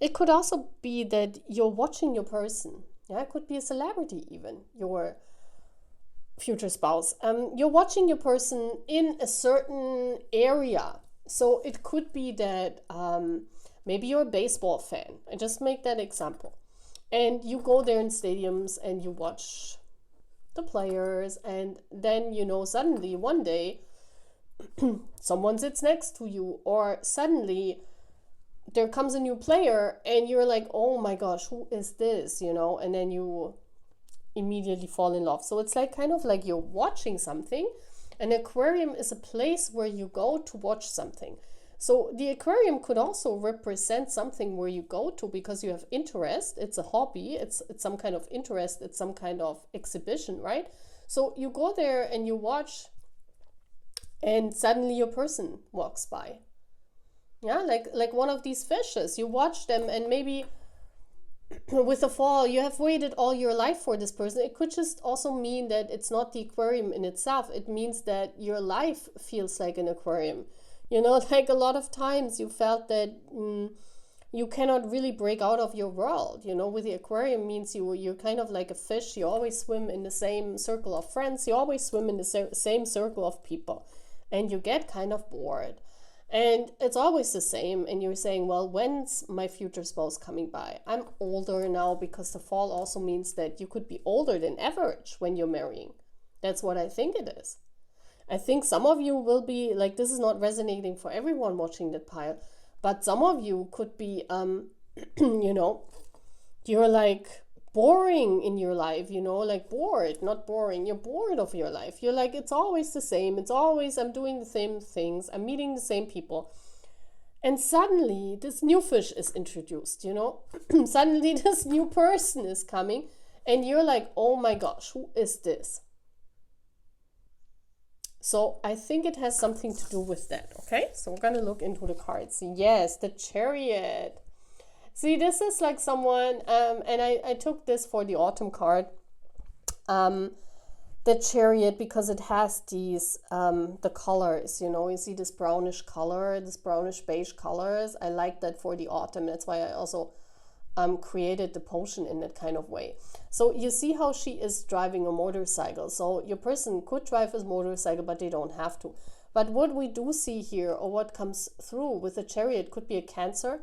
It could also be that you're watching your person. Yeah, it could be a celebrity even, your future spouse. You're watching your person in a certain area. So it could be that maybe you're a baseball fan. I just make that example. And you go there in stadiums and you watch the players, and then, you know, suddenly one day someone sits next to you, or suddenly there comes a new player and you're like, oh my gosh, who is this, you know, and then you immediately fall in love. So it's like kind of like you're watching something. An aquarium is a place where you go to watch something. So the aquarium could also represent something where you go to because you have interest. It's a hobby, it's some kind of interest, it's some kind of exhibition, right? So you go there and you watch, and suddenly your person walks by. Yeah, like one of these fishes. You watch them, and maybe with the fall, you have waited all your life for this person. It could just also mean that it's not the aquarium in itself. It means that your life feels like an aquarium. You know, like a lot of times you felt that you cannot really break out of your world. You know, with the aquarium means you're kind of like a fish. You always swim in the same circle of friends. You always swim in the same circle of people. And you get kind of bored. And it's always the same. And you're saying, well, when's my future spouse coming by? I'm older now, because the fall also means that you could be older than average when you're marrying. That's what I think it is. I think some of you will be like, this is not resonating for everyone watching that pile, but some of you could be, you know, you're like boring in your life, you know, like bored, not boring. You're bored of your life. You're like, it's always the same. It's always, I'm doing the same things. I'm meeting the same people. And suddenly this new fish is introduced, you know, suddenly this new person is coming and you're like, oh my gosh, who is this? So I think it has something to do with that, okay? So we're going to look into the cards. Yes, the Chariot. See, this is like someone, and I took this for the autumn card, the Chariot, because it has these, the colors, you know, you see this brownish color, this brownish beige colors. I like that for the autumn. That's why I also created the potion in that kind of way. So you see how she is driving a motorcycle. So your person could drive a motorcycle, but they don't have to. But what we do see here, or what comes through with the Chariot, could be a Cancer.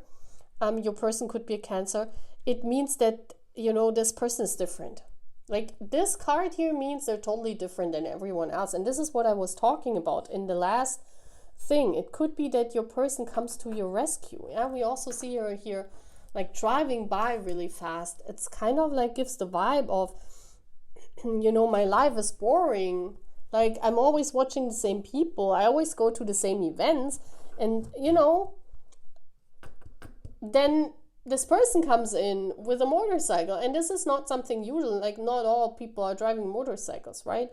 Your person could be a Cancer. It means that, you know, this person is different. Like this card here means they're totally different than everyone else. And this is what I was talking about in the last thing. It could be that your person comes to your rescue. Yeah, we also see her here like driving by really fast. It's kind of like gives the vibe of, you know, my life is boring. Like I'm always watching the same people. I always go to the same events. And, you know, then this person comes in with a motorcycle, and this is not something usual. Like not all people are driving motorcycles, right?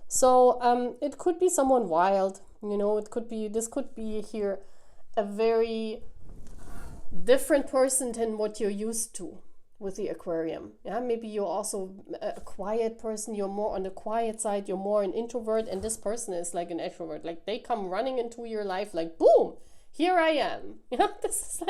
So it could be someone wild, you know. It could be, this could be here a very different person than what you're used to with the aquarium. Yeah, maybe you're also a quiet person. You're more on the quiet side. You're more an introvert, and this person is like an extrovert. Like they come running into your life, like boom, here I am. You know, this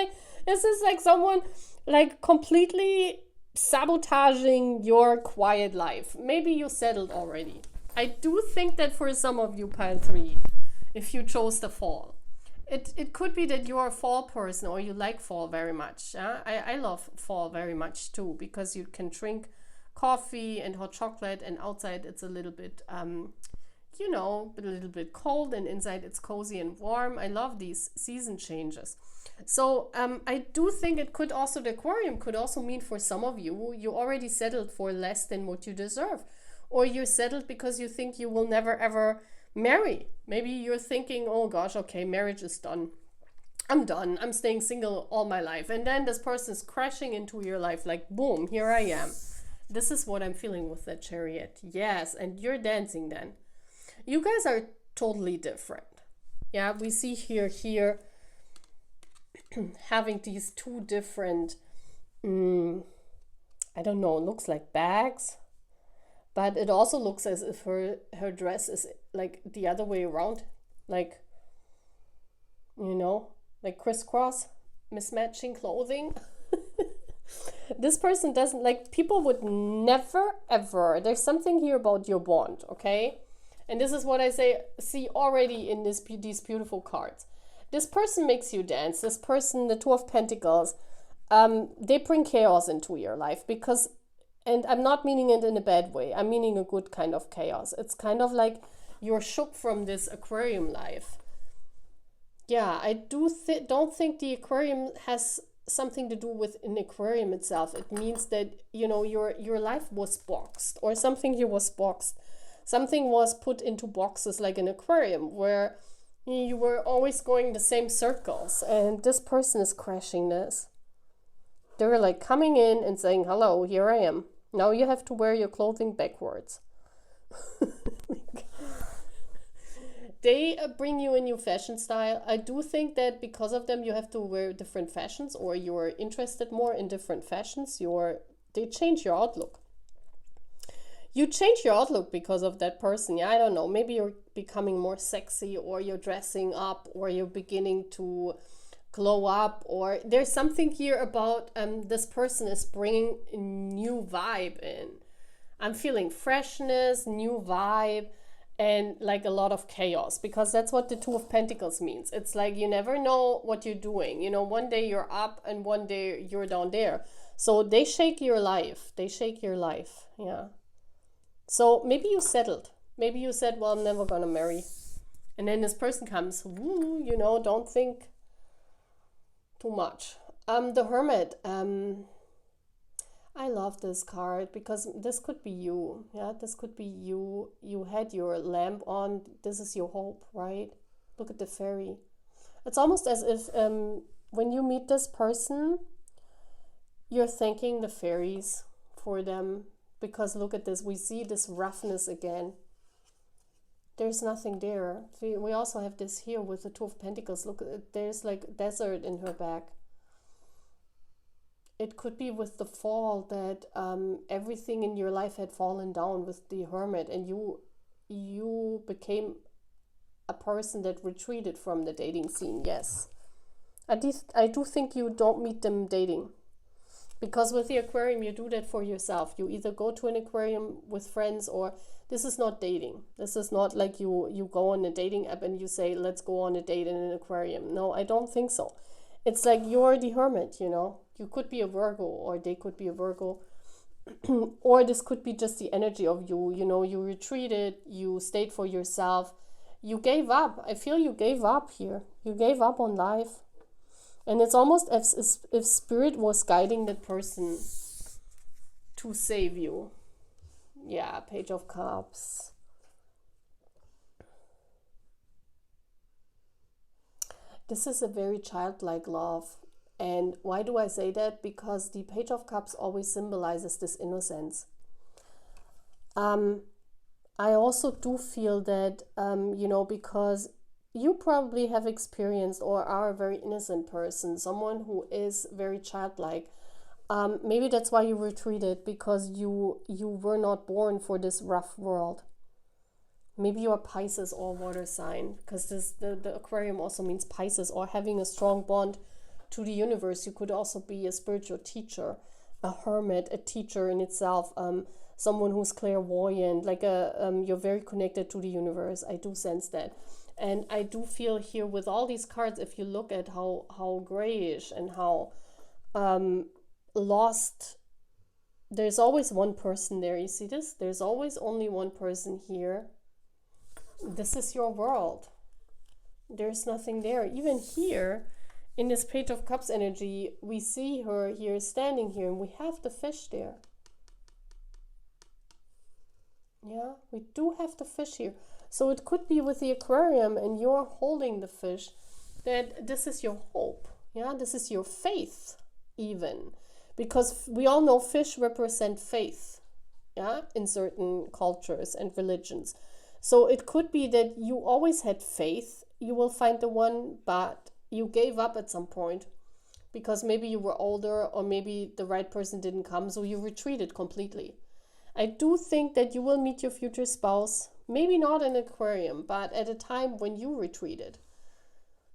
is like someone like completely sabotaging your quiet life. Maybe you settled already. I do think that for some of you, pile 3, if you chose the fall, it could be that you're a fall person, or you like fall very much. I love fall very much too, because you can drink coffee and hot chocolate, and outside it's a little bit you know, a little bit cold, and inside it's cozy and warm. I love these season changes. So I do think it could also, the aquarium could also mean for some of you, you already settled for less than what you deserve, or you're settled because you think you will never ever marry. Maybe you're thinking, oh gosh, okay, marriage is done. I'm done. I'm staying single all my life. And then this person is crashing into your life like, boom, here I am. This is what I'm feeling with that Chariot. Yes, and you're dancing then. You guys are totally different. Yeah, we see here having these two different, I don't know, looks like bags. But it also looks as if her dress is like the other way around. Like, you know, like crisscross, mismatching clothing. This person doesn't, like, people would never, ever, there's something here about your bond, okay? And this is what I see already in these beautiful cards. This person makes you dance. This person, the Two of Pentacles, they bring chaos into your life because, and I'm not meaning it in a bad way, I'm meaning a good kind of chaos. It's kind of like you're shook from this aquarium life. Yeah, I don't think the aquarium has something to do with an aquarium itself. It means that, you know, your life was boxed, or something here was boxed. Something was put into boxes like an aquarium where you were always going the same circles, and this person is crashing this. They're like coming in and saying, "Hello, here I am. Now you have to wear your clothing backwards." They bring you a new fashion style. I do think that because of them, you have to wear different fashions, or you're interested more in different fashions. They change your outlook. You change your outlook because of that person. Yeah, I don't know. Maybe you're becoming more sexy, or you're dressing up, or you're beginning to glow up, or there's something here about this person is bringing a new vibe in. I'm feeling freshness, new vibe, and like a lot of chaos, because that's what the Two of Pentacles means. It's like you never know what you're doing. You know, one day you're up and one day you're down there. So they shake your life. They shake your life. Yeah. So maybe you settled. Maybe you said, well, I'm never gonna marry. And then this person comes, woo, you know, don't think too much. The Hermit. I love this card because this could be you. Yeah, this could be you. You had your lamp on. This is your hope, right? Look at the fairy. It's almost as if when you meet this person, you're thanking the fairies for them. Because look at this. We see this roughness again. There's nothing there. We also have this here with the Two of Pentacles. Look, there's like desert in her back. It could be with the fall that everything in your life had fallen down with the Hermit, and you became a person that retreated from the dating scene. Yes, I do think you don't meet them dating, because with the Aquarium you do that for yourself. You either go to an aquarium with friends, or this is not dating. This is not like you go on a dating app and you say, let's go on a date in an aquarium. No, I don't think so. It's like you're the Hermit, you know. You could be a Virgo, or they could be a Virgo. Or this could be just the energy of you. You know, you retreated, you stayed for yourself. You gave up. I feel you gave up here. You gave up on life. And it's almost as if Spirit was guiding that person to save you. Yeah, Page of Cups. This is a very childlike love. And why do I say that? Because the Page of Cups always symbolizes this innocence. I also do feel that, you know, because you probably have experienced or are a very innocent person, someone who is very childlike. Maybe that's why you retreated, because you were not born for this rough world. Maybe you're Pisces or water sign, because the aquarium also means Pisces, or having a strong bond to the universe. You could also be a spiritual teacher, a hermit, a teacher in itself, someone who's clairvoyant, like you're very connected to the universe. I do sense that. And I do feel here with all these cards, if you look at how grayish and how lost, there's always one person there. You see this? There's always only one person here. This is your world. There's nothing there. Even here, in this Page of Cups energy, we see her here standing here, and we have the fish there. Yeah, we do have the fish here. So it could be with the aquarium and you're holding the fish, that this is your hope. Yeah, this is your faith even. Because we all know fish represent faith, yeah, in certain cultures and religions. So it could be that you always had faith, you will find the one, but you gave up at some point because maybe you were older, or maybe the right person didn't come, so you retreated completely. I do think that you will meet your future spouse, maybe not in an aquarium, but at a time when you retreated,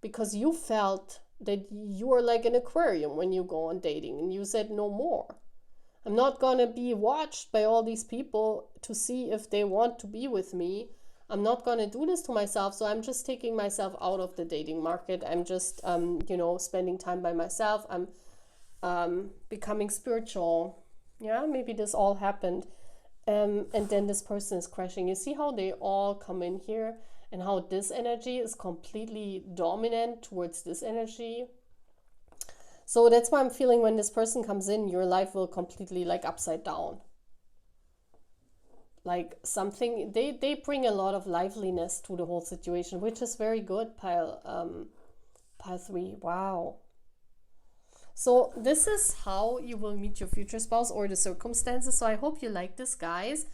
because you felt that you were like an aquarium when you go on dating, and you said no more. I'm not gonna be watched by all these people to see if they want to be with me. I'm not gonna do this to myself, so I'm just taking myself out of the dating market. I'm just, you know, spending time by myself. becoming spiritual. Yeah, maybe this all happened. And then this person is crashing. You see how they all come in here and how this energy is completely dominant towards this energy. So that's why I'm feeling when this person comes in, your life will completely like upside down. Like something, they bring a lot of liveliness to the whole situation, which is very good, pile 3. Wow. So this is how you will meet your future spouse or the circumstances. So I hope you like this, guys.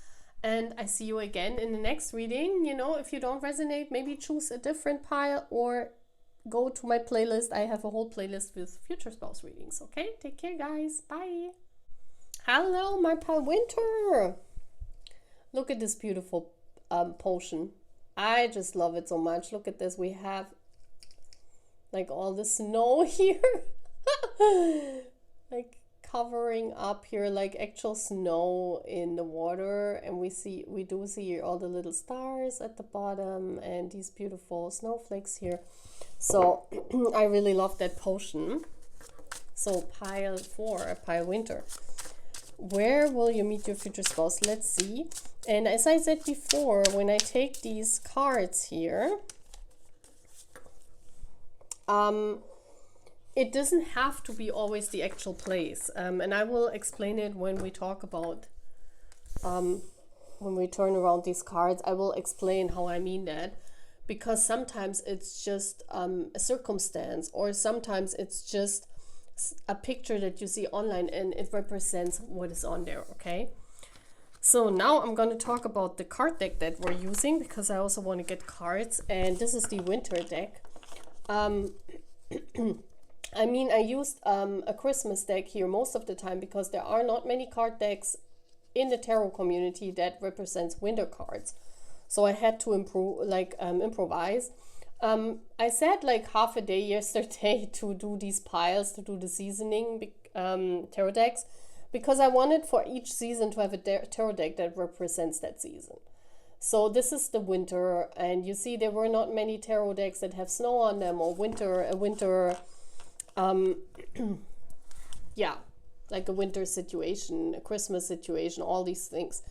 And I see you again in the next reading. You know, if you don't resonate, maybe choose a different pile or go to my playlist. I have a whole playlist with future spouse readings. Okay, take care, guys. Bye. Hello, my pile Winter. Look at this beautiful potion. I just love it so much. Look at this. We have like all the snow here. Like covering up here, like actual snow in the water, and we do see all the little stars at the bottom and these beautiful snowflakes here. So I really love that potion. So pile 4, pile Winter. Where will you meet your future spouse? Let's see. And as I said before, when I take these cards here, it doesn't have to be always the actual place. And I will explain it when we talk about, when we turn around these cards, I will explain how I mean that. Because sometimes it's just a circumstance, or sometimes it's just a picture that you see online and it represents what is on there, okay? So now I'm going to talk about the card deck that we're using, because I also want to get cards, and this is the Winter deck. I mean, I used a Christmas deck here most of the time because there are not many card decks in the tarot community that represents winter cards. So I had to improvise. I said like half a day yesterday to do these piles, to do the seasoning tarot decks, because I wanted for each season to have a tarot deck that represents that season. So this is the winter, and you see there were not many tarot decks that have snow on them, or yeah, like a winter situation, a Christmas situation, all these things.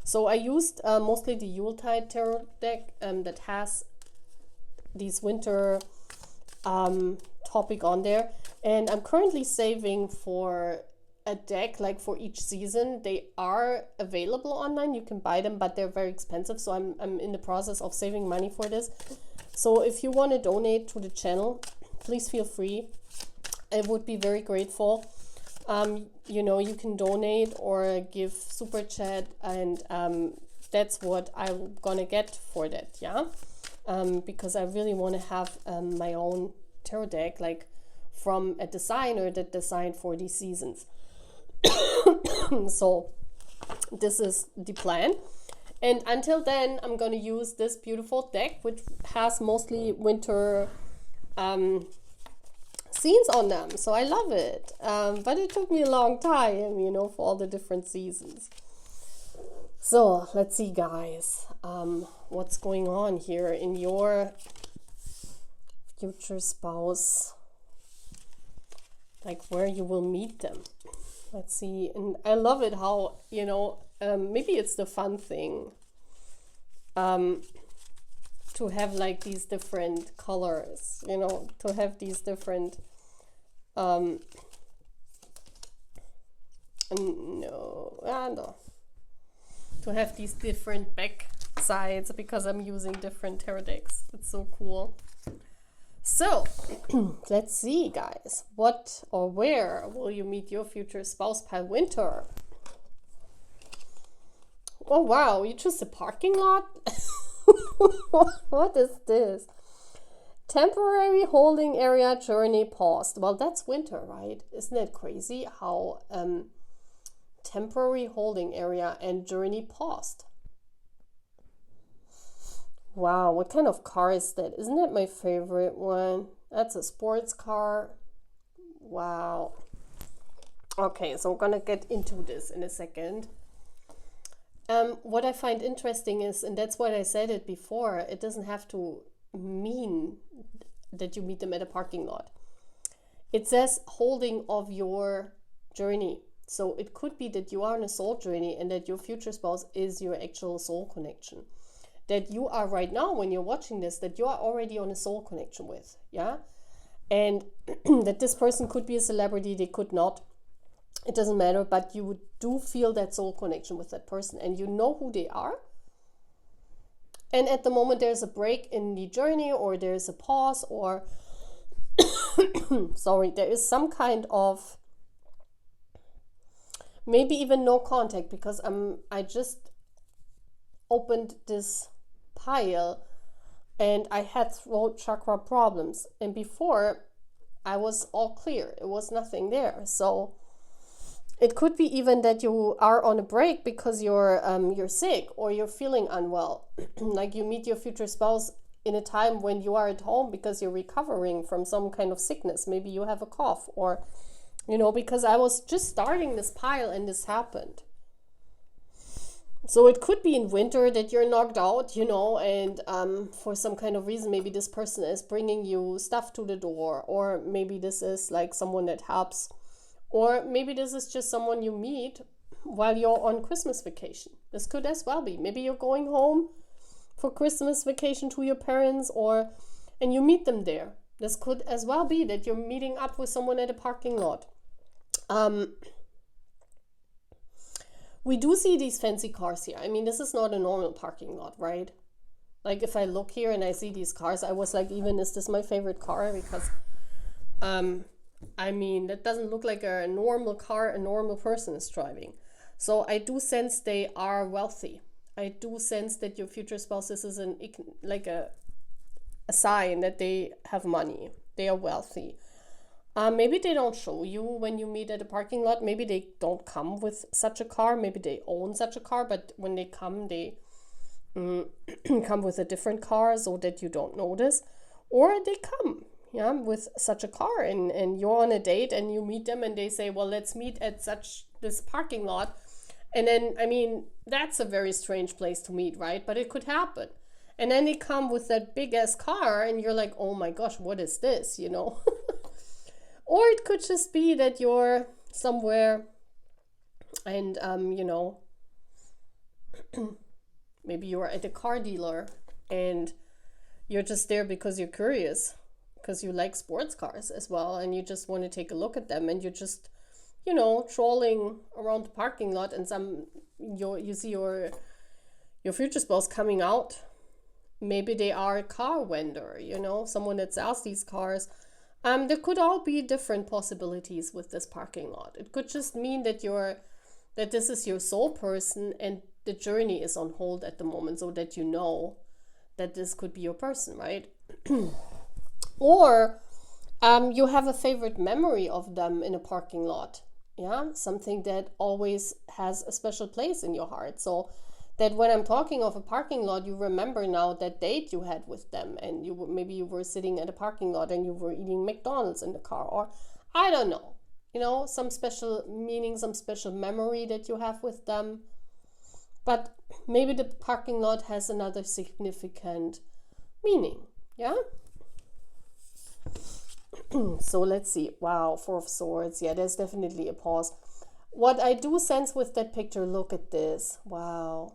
So I used mostly the Yuletide tarot deck that has these winter topic on there, and I'm currently saving for a deck like for each season. They are available online, you can buy them, but they're very expensive, so I'm in the process of saving money for this. So if you want to donate to the channel, please feel free. I would be very grateful. You know, you can donate or give super chat, and that's what I'm gonna get for that, yeah. Because I really want to have my own tarot deck, like from a designer that designed for these seasons. So this is the plan, and until then I'm gonna use this beautiful deck, which has mostly winter scenes on them, so I love it. But it took me a long time, you know, for all the different seasons. So let's see, guys, what's going on here in your future spouse, like where you will meet them. Let's see. And I love it how, you know, maybe it's the fun thing to have like these different colors, you know, to have these different to have these different back sides, because I'm using different tarot decks. It's so cool. So let's see, guys, what or where will you meet your future spouse, pile Winter? Oh wow, you choose a parking lot? What is this? Temporary holding area, journey paused. Well, that's winter, right? Isn't it crazy how temporary holding area and journey paused? Wow, what kind of car is that? Isn't that my favorite one? That's a sports car. Wow. Okay, so we're gonna get into this in a second. What I find interesting is, and that's what I said it before, it doesn't have to mean that you meet them at a parking lot. It says holding of your journey. So it could be that you are on a soul journey and that your future spouse is your actual soul connection. That you are right now, when you're watching this, that you are already on a soul connection with. Yeah. And that this person could be a celebrity, they could not. It doesn't matter, but you do feel that soul connection with that person and you know who they are. And at the moment there's a break in the journey, or there's a pause, or sorry, there is some kind of maybe even no contact, because I just opened this pile and I had throat chakra problems, and before I was all clear, it was nothing there. So it could be even that you are on a break because you're sick or you're feeling unwell. Like you meet your future spouse in a time when you are at home because you're recovering from some kind of sickness. Maybe you have a cough, or because I was just starting this pile and this happened. So it could be in winter that you're knocked out, and for some kind of reason, maybe this person is bringing you stuff to the door, or maybe this is like someone that helps. Or maybe this is just someone you meet while you're on Christmas vacation. This could as well be. Maybe you're going home for Christmas vacation to your parents, and you meet them there. This could as well be that you're meeting up with someone at a parking lot. We do see these fancy cars here. I mean, this is not a normal parking lot, right? Like if I look here and I see these cars, I was like, even, is this my favorite car? Because I mean, that doesn't look like a normal car a normal person is driving. So I do sense they are wealthy. I do sense that your future spouse, this is like a sign that they have money. They are wealthy. Maybe they don't show you when you meet at a parking lot. Maybe they don't come with such a car. Maybe they own such a car, but when they come, they come with a different car so that you don't notice. Or they come with such a car, and you're on a date and you meet them and they say, well, let's meet at this parking lot. And then, I mean, that's a very strange place to meet, right? But it could happen. And then they come with that big ass car and you're like, oh my gosh, what is this, Or it could just be that you're somewhere and, maybe you're at a car dealer and you're just there because you're curious, because you like sports cars as well, and you just want to take a look at them, and you're just, trolling around the parking lot, and you see your future spouse coming out. Maybe they are a car vendor, someone that sells these cars. There could all be different possibilities with this parking lot. It could just mean that this is your soul person and the journey is on hold at the moment, so that you know that this could be your person, right? Or you have a favorite memory of them in a parking lot. Yeah, something that always has a special place in your heart. So that when I'm talking of a parking lot, you remember now that date you had with them, and maybe you were sitting at a parking lot and you were eating McDonald's in the car, or I don't know, some special meaning, some special memory that you have with them. But maybe the parking lot has another significant meaning. Yeah. So let's see. Wow, Four of Swords. Yeah, there's definitely a pause. What I do sense with that picture, look at this. Wow.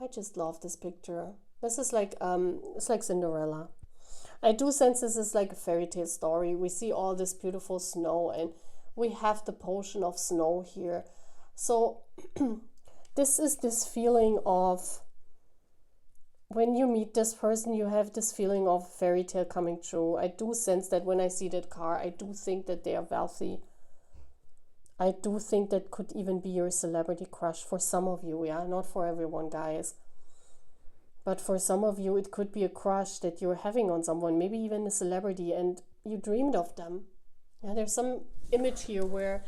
I just love this picture. This is like, it's like Cinderella. I do sense this is like a fairy tale story. We see all this beautiful snow and we have the potion of snow here. So this is this feeling of, when you meet this person, you have this feeling of fairy tale coming true. I do sense that when I see that car, I do think that they are wealthy. I do think that could even be your celebrity crush for some of you, yeah? Not for everyone, guys. But for some of you, it could be a crush that you're having on someone, maybe even a celebrity, and you dreamed of them. Yeah, there's some image here where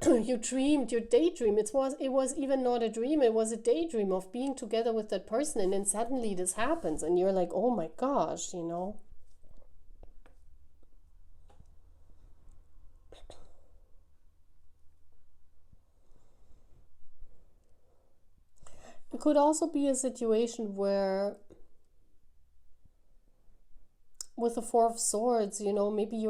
you dreamed, your daydream. It was even not a dream, it was a daydream of being together with that person, and then suddenly this happens, and you're like, oh my gosh, It could also be a situation where with the Four of Swords, you know, maybe you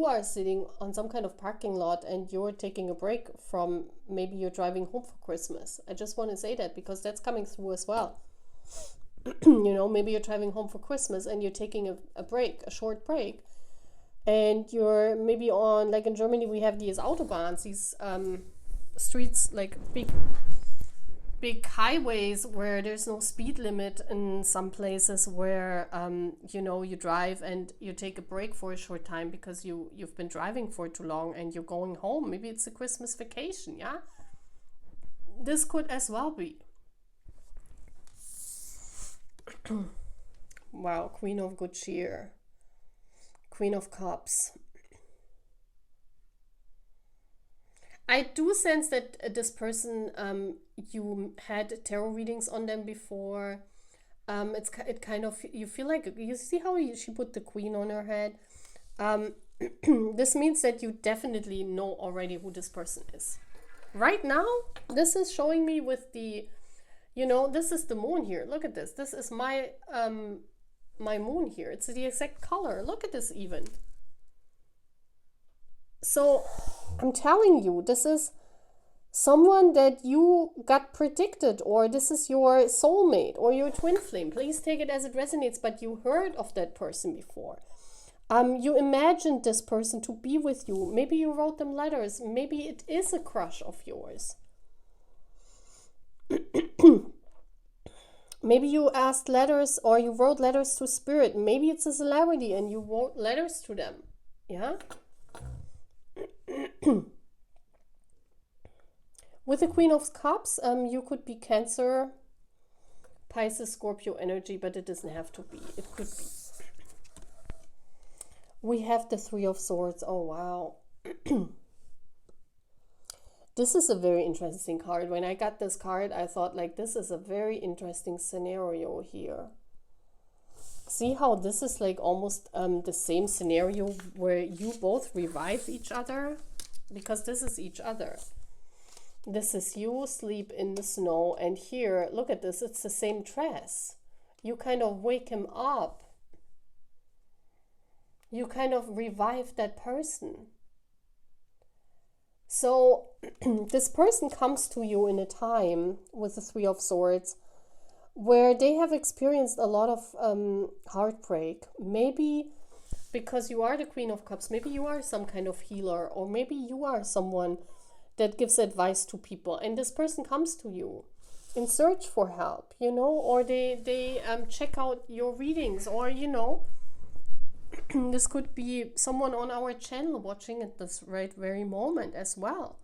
are sitting on some kind of parking lot and you're taking a break from, maybe you're driving home for Christmas. I just want to say that because that's coming through as well. You know, maybe you're driving home for Christmas and you're taking a break, a short break. And you're maybe on, like in Germany, we have these Autobahns, these streets, like big highways where there's no speed limit, in some places where you know, you drive and you take a break for a short time because you've been driving for too long and you're going home. Maybe it's a Christmas vacation. Yeah, this could as well be. Wow, Queen of Good Cheer, Queen of Cups. I do sense that this person, you had tarot readings on them before. It kind of, you feel like, you see how she put the queen on her head. This means that you definitely know already who this person is. Right now, this is showing me with the, you know, this is the moon here. Look at this. This is my my moon here. It's the exact color. Look at this even. So I'm telling you, this is someone that you got predicted, or this is your soulmate or your twin flame. Please take it as it resonates, but you heard of that person before. You imagined this person to be with you. Maybe you wrote them letters. Maybe it is a crush of yours. Maybe you asked letters, or you wrote letters to spirit. Maybe it's a celebrity and you wrote letters to them. Yeah? With the Queen of Cups, you could be Cancer, Pisces, Scorpio energy, but it doesn't have to be. It could be. We have the Three of Swords. Oh, wow. This is a very interesting card. When I got this card, I thought, like, this is a very interesting scenario here. See how this is like almost the same scenario where you both revive each other? Because this is each other. This is you sleep in the snow, and here, look at this, it's the same dress. You kind of wake him up. You kind of revive that person. So this person comes to you in a time with the Three of Swords where they have experienced a lot of heartbreak. Maybe because you are the Queen of Cups, maybe you are some kind of healer, or maybe you are someone that gives advice to people, and this person comes to you in search for help, you know, or they check out your readings, or, you know, this could be someone on our channel watching at this right very moment as well.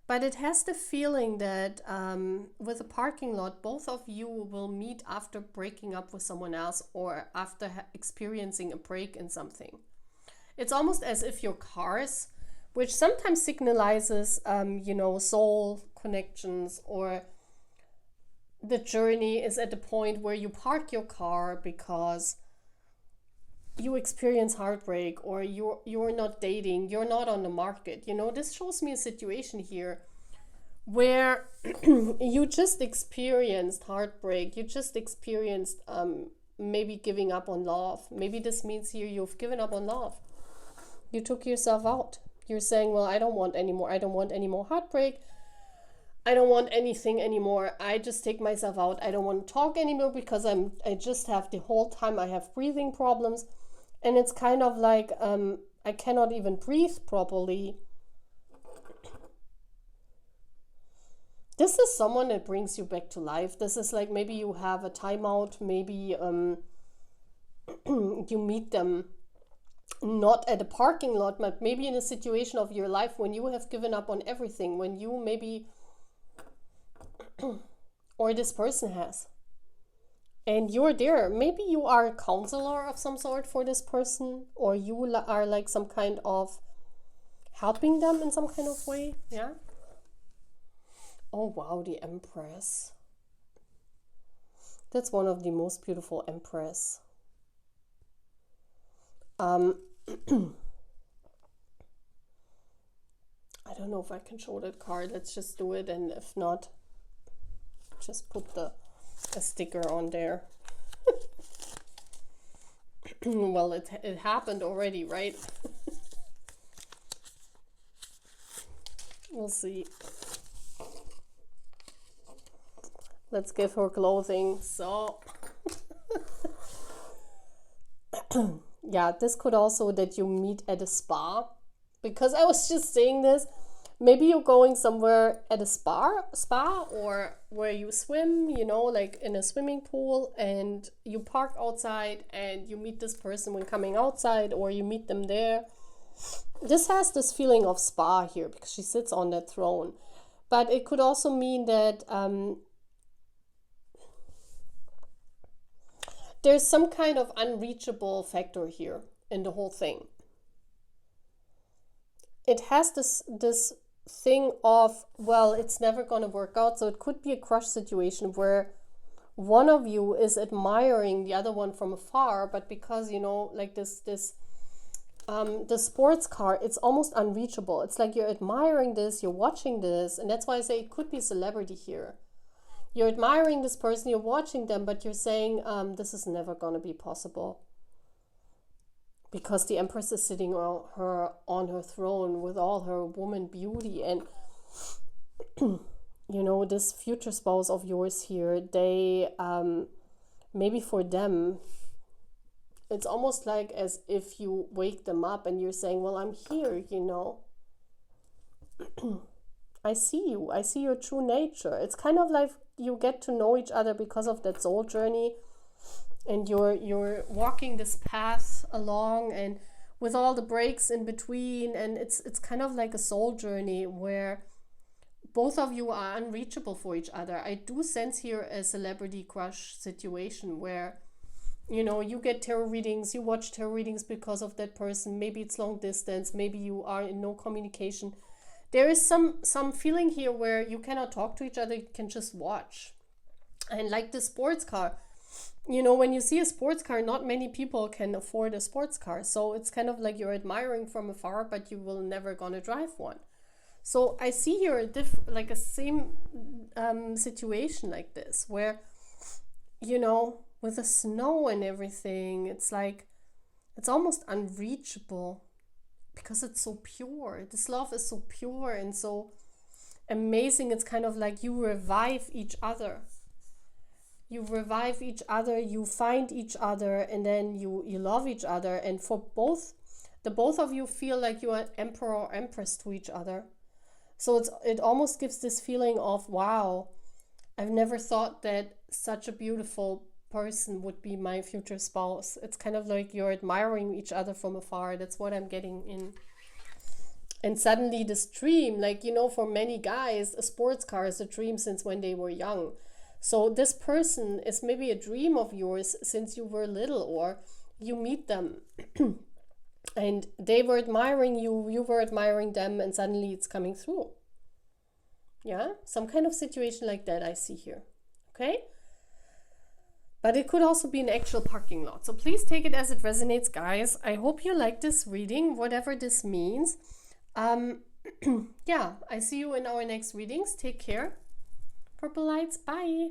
But it has the feeling that with a parking lot, both of you will meet after breaking up with someone else, or after experiencing a break in something. It's almost as if your cars, which sometimes signalizes, you know, soul connections, or the journey is at the point where you park your car because you experience heartbreak, or you're not dating, you're not on the market. You know, this shows me a situation here where you just experienced heartbreak, you just experienced maybe giving up on love. Maybe this means here you've given up on love. You took yourself out. You're saying, well, I don't want any more heartbreak. I don't want anything anymore. I just take myself out. I don't want to talk anymore because I just have, the whole time I have breathing problems. And it's kind of like I cannot even breathe properly. This is someone that brings you back to life. This is like, maybe you have a timeout. Maybe you meet them not at a parking lot, but maybe in a situation of your life when you have given up on everything, when you maybe or this person has, and you're there. Maybe you are a counselor of some sort for this person, or you are like some kind of helping them in some kind of way. Yeah. Oh wow, the Empress. That's one of the most beautiful Empress. I don't know if I can show that card. Let's just do it, and if not, just put the a sticker on there. Well, it happened already, right? We'll see. Let's give her clothing. So yeah, this could also that you meet at a spa, because I was just saying this. Maybe you're going somewhere at a spa or where you swim, you know, like in a swimming pool, and you park outside and you meet this person when coming outside, or you meet them there. This has this feeling of spa here because she sits on that throne. But it could also mean that there's some kind of unreachable factor here in the whole thing. It has this thing of, well, it's never going to work out. So it could be a crush situation where one of you is admiring the other one from afar, but because, you know, like the sports car, it's almost unreachable. It's like you're admiring this, you're watching this, and that's why I say it could be a celebrity here. You're admiring this person, you're watching them, but you're saying, this is never going to be possible. Because the Empress is sitting on her throne with all her woman beauty. And, you know, this future spouse of yours here, they, maybe for them, it's almost like as if you wake them up and you're saying, well, I'm here, you know. I see you. I see your true nature. It's kind of like you get to know each other because of that soul journey. And you're walking this path along, and with all the breaks in between, and it's kind of like a soul journey where both of you are unreachable for each other. I do sense here a celebrity crush situation where, you know, you get tarot readings, you watch tarot readings because of that person. Maybe it's long distance, maybe you are in no communication. There is some feeling here where you cannot talk to each other, you can just watch. And like the sports car, you know, when you see a sports car, not many people can afford a sports car. So it's kind of like you're admiring from afar, but you will never gonna drive one. So I see here like a same situation like this, where, you know, with the snow and everything, it's like, it's almost unreachable because it's so pure. This love is so pure and so amazing. It's kind of like you revive each other. You revive each other, you find each other, and then you love each other. And for both of you feel like you are emperor or empress to each other. So it almost gives this feeling of, wow, I've never thought that such a beautiful person would be my future spouse. It's kind of like you're admiring each other from afar. That's what I'm getting in. And suddenly this dream, like, you know, for many guys, a sports car is a dream since when they were young. So this person is maybe a dream of yours since you were little, or you meet them and they were admiring you, you were admiring them, and suddenly it's coming through. Yeah, some kind of situation like that I see here. Okay? But it could also be an actual parking lot. So please take it as it resonates, guys. I hope you like this reading, whatever this means. Yeah, I see you in our next readings. Take care. Purple lights, bye.